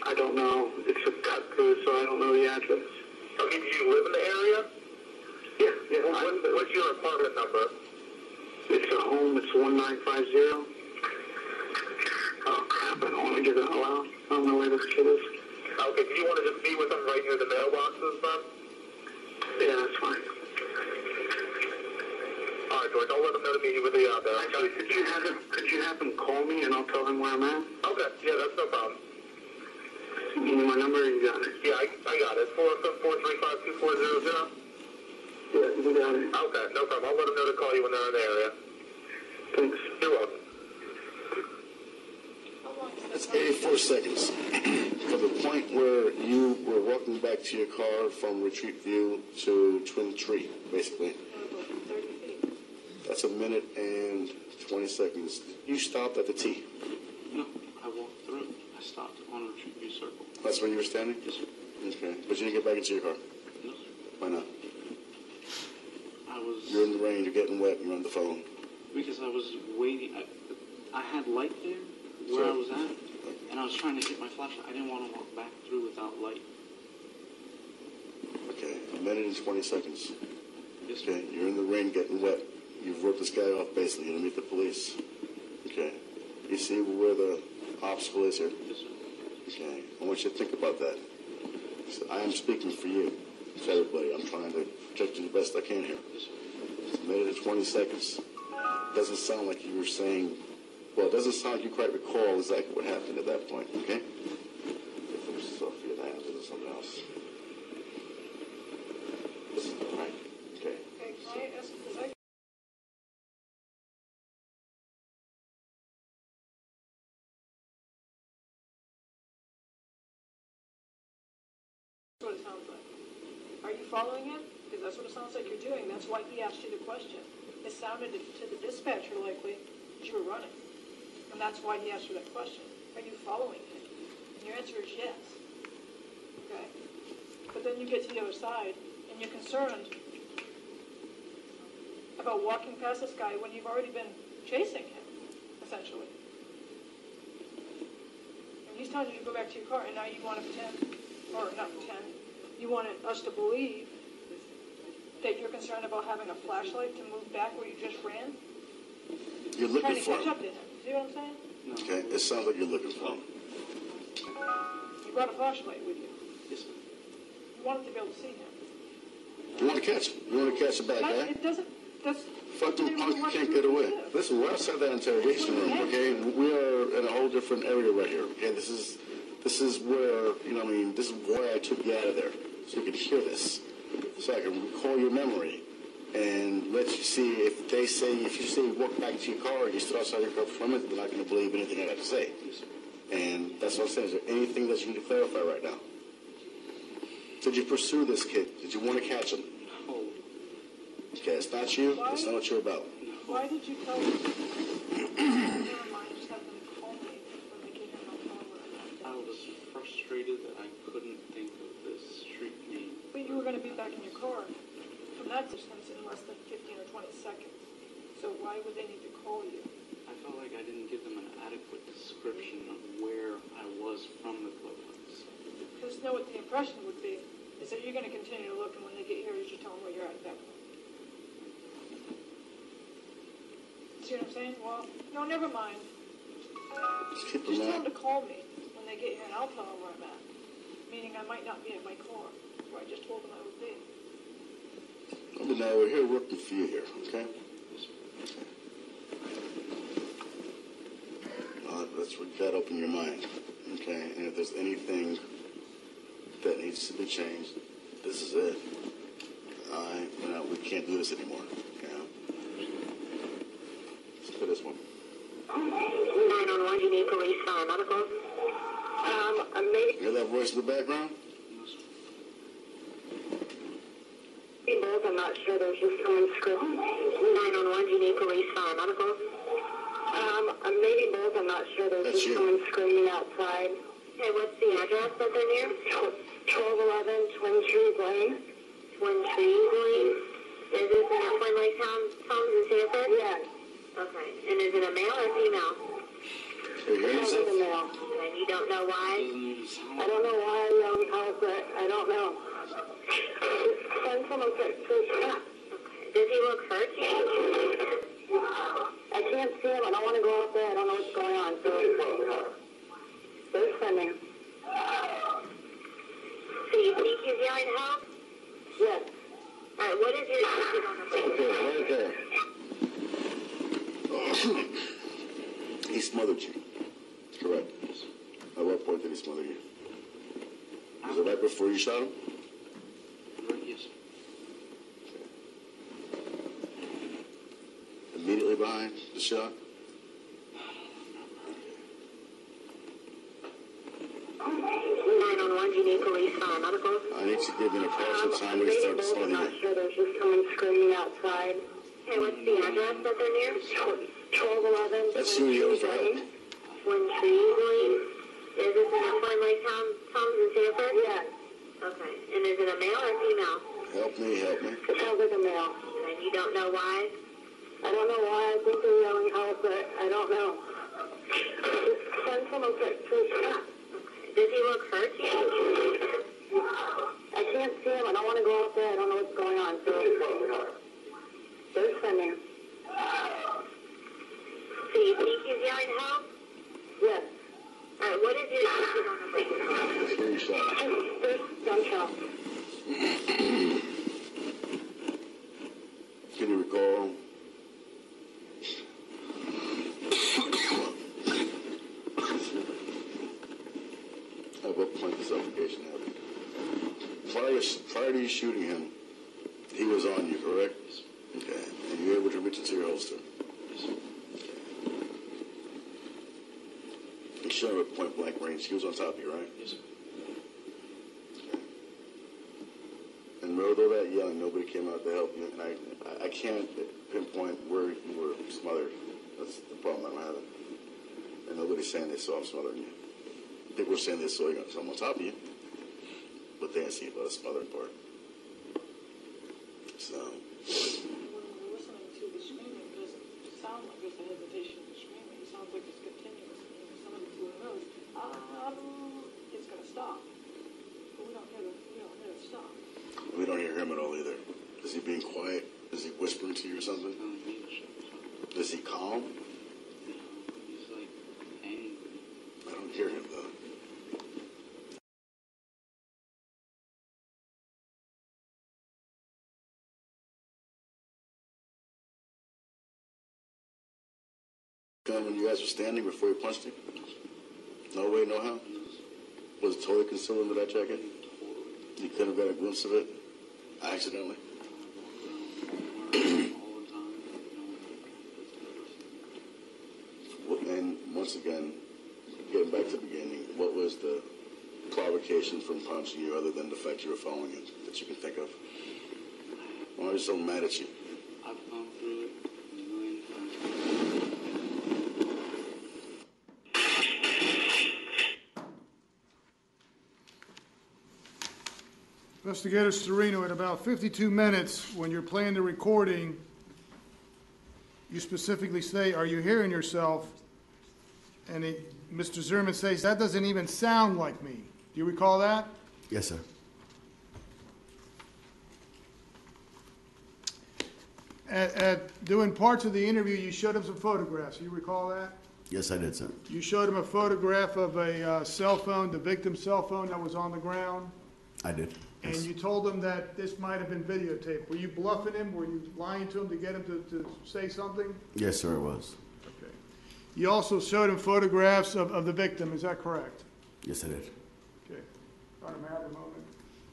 L: I don't know. It's a cut through, so I don't know the address. Okay, do you live in the area? Yeah. What's your apartment number? It's a home. It's 1950. Oh, crap. I don't want to get it out loud. I don't know where this kid is. Okay, do you want to just be with them right near the mailboxes, then? Yeah, that's fine. All right, George, I'll let them know to meet you with the there. Actually, could you have him call me and I'll tell him where I'm at? Okay, yeah, that's no problem. You need my number? You got it? Yeah, I got it. 407-435-2400. Yeah, you got it. Okay, no problem. I'll let them know to call you when they're in the area. Thanks. You're welcome.
E: That's 84 seconds. From the point where you were walking back to your car from Retreat View to Twin Tree, basically. That's a minute and 20 seconds. You stopped at the T.
F: No, I walked through. I stopped on Retreat View Circle.
E: That's where you were standing?
F: Yes, sir.
E: Okay. But you didn't get back into your car?
F: No, sir.
E: Why not?
F: You're
E: in the rain, you're getting wet, you're on the phone.
F: Because I was waiting. I had light there where I was at, and I was trying to hit my flashlight. I didn't want to walk back through without light.
E: Okay, a minute and 20 seconds.
F: Yes, sir.
E: Okay, you're in the rain getting wet. You've ripped this guy off basically. You're going to meet the police. Okay. You see where the obstacle is here?
F: Yes, sir.
E: Okay. I want you to think about that. So I am speaking for you, for everybody. I'm trying to protect you the best I can here.
F: Yes, sir.
E: It's a minute and 20 seconds. Doesn't sound like you were saying, well, it doesn't sound like you quite recall exactly what happened at that point, okay? If there's stuff for your hands or something else. Listen, all right? Okay.
J: Hey, can I ask, is that what it sounds like? Are you following him? Because that's what it sounds like you're doing. That's why he asked you the question. It sounded to the dispatcher likely that you were running. And that's why he asked you that question. Are you following him? And your answer is yes. Okay? But then you get to the other side, and you're concerned about walking past this guy when you've already been chasing him, essentially. And he's telling you to go back to your car, and now you want to pretend, or not pretend, you want us to believe that you're concerned about having a flashlight to move back where you just ran?
E: You're looking
J: trying to
E: for
J: catch
E: him.
J: up to him. See what I'm saying?
F: No.
E: Okay, it sounds like you're looking for him.
J: You brought a flashlight with you.
F: Yes, sir.
J: You wanted to be able to see him.
E: You want to catch him? You want to catch a bad guy?
J: It doesn't, that's...
E: Fuck them punks, you can't get away. Listen, we're outside that interrogation room, okay? We are in a whole different area right here, okay? This is where, you know what I mean, this is why I took you out of there, so you could hear this, so I can recall your memory and let you see if you say walk back to your car and you stood outside your car for a minute, they're not going to believe anything I got to say. And that's what I'm saying. Is there anything that you need to clarify right now? Did you pursue this kid? Did you want to catch him?
F: No.
E: Okay, it's not you. It's not what you're about.
J: Why did you tell me? Never mind, just have them call me when they get here and I'll tell them where I'm at.
F: I was frustrated that I couldn't think of this street name.
J: But you were going to be back in your car from that distance in less than 15 or 20 seconds. So why would they need to call you?
F: I felt like I didn't give them an adequate description of where I was from the clubhouse.
J: Because know what the impression would be is that you're going to continue to look, and when they get here, you should tell them where you're at that point. See what I'm saying? Well, no, never mind.
E: Just keep
J: Just
E: them
J: tell them
E: out.
J: to call me when get here and I'll tell him where I'm at. Meaning I might not be at my car, where I just told him I would be.
E: Well, now we're here working for you here, okay? That's what you gotta open your mind, okay? And if there's anything that needs to be changed, this is it. We can't do this anymore, you know? Let's look at this one.
L: 911, you need police medical. Maybe.
E: Hear that voice in the background?
L: Both, I'm not sure. There's just someone screaming. 911, you need police medical. Maybe both, I'm not sure. There's
E: That's
L: just
E: you.
L: someone screaming outside. Hey, what's the address that they're near? 1211 Twin Trees Lane. Twin Trees Lane? Is this in a Twin Lake Town, in Sanford? Yeah. Okay. And is it a male or female?
E: You hear yourself?
L: It's a male. And you don't know why? I don't know why I yelled out, but I don't know. Send someone to stop. Okay. Does he look hurt? I can't see him. I don't want to go out there. I don't know what's going on. So they're sending. So you think he's yelling help? Yes. All right. What is your?
E: Right there. He smothered you. Correct. At what point did he smother you? Was it right before you shot him?
H: Yes.
E: Immediately behind the shot?
L: 911, you need police medical?
E: I need to give you an approximate time when he started
L: I'm
E: smothering
L: not
E: you.
L: sure. There's just someone screaming outside. Hey, what's the address that they're near? 1211
E: That's who you
L: Twin
E: over
L: Trees Lane. Twin Trees Lane? Is this in a Twin Lake Town, in Sanford? Yeah. Okay. And is it a male or female?
E: Help me, help me.
L: It sounds like a male. And you don't know why? I don't know why. I think they're yelling help, but I don't know. Just send someone to stop. Does he look hurt? I can't see him. I don't want to go out there. I don't know what's going on. So they're sending. So you think he's yelling help? Yes. All right. What is your?
E: Hear you shot.
L: There's gunshot.
E: Can you recall? At what point the suffocation happened? Prior to you shooting him, he was on you, correct? Okay. And you were able to reach into your holster? You shot him at point blank range. He was on top of you, right?
H: Yes.
E: Okay. And although that young, nobody came out to help you. And I can't pinpoint where you were smothered. That's the problem I'm having. And nobody's saying they saw him smothering you. People were saying they saw you on top of you, but they didn't see about the smothering part. So.
J: When we're listening to the screaming, it doesn't sound like there's a hesitation in the screaming. It sounds like it's continuous. Somebody who knows, it's going to stop. But we don't hear it stop.
E: We don't hear him at all either. Is he being quiet? Is he whispering to you or something? Is he calm?
H: He's like angry.
E: I don't hear him though. When you guys were standing before you punched him? No way, no how? Was it totally concealed under that jacket? You couldn't have got a glimpse of it accidentally? And once again, getting back to the beginning, what was the provocation from punching you other than the fact you were following him that you can think of? Why are you so mad at you?
H: I've gone through it a million times.
D: Investigator Serino, at about 52 minutes, when you're playing the recording, you specifically say, "Are you hearing yourself?" And Mr. Zimmerman says, "That doesn't even sound like me." Do you recall that?
B: Yes, sir.
D: At doing parts of the interview, you showed him some photographs. You recall that?
B: Yes, I did, sir.
D: You showed him a photograph of a cell phone, the victim's cell phone that was on the ground,
B: I did.
D: and
B: Yes.
D: you told him that this might have been videotaped. Were you bluffing him? Were you lying to him to get him to say something?
B: Yes, sir, it was.
D: Okay. You also showed him photographs of the victim, is that correct?
B: Yes, I did.
D: Okay. All right, may I have a moment?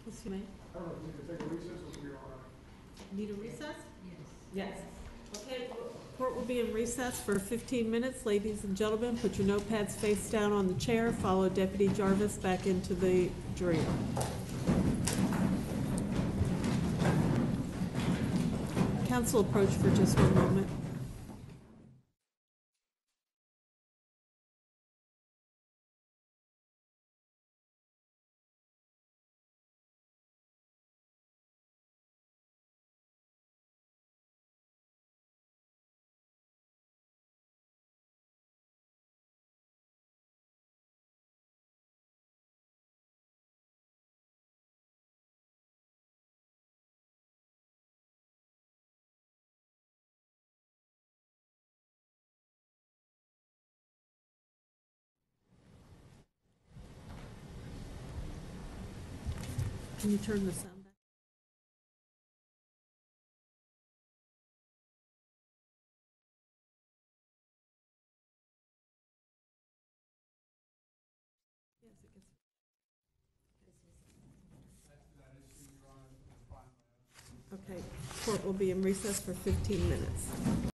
G: Yes, you may.
D: I don't know if we need to take a recess or we're all right.
G: Need a recess? Yes. Okay, court will be in recess for 15 minutes. Ladies and gentlemen, put your notepads face down on the chair. Follow Deputy Jarvis back into the jury room. Council approach for just one moment. Can you turn the sound back? Yes, it gets. Okay, court will be in recess for 15 minutes.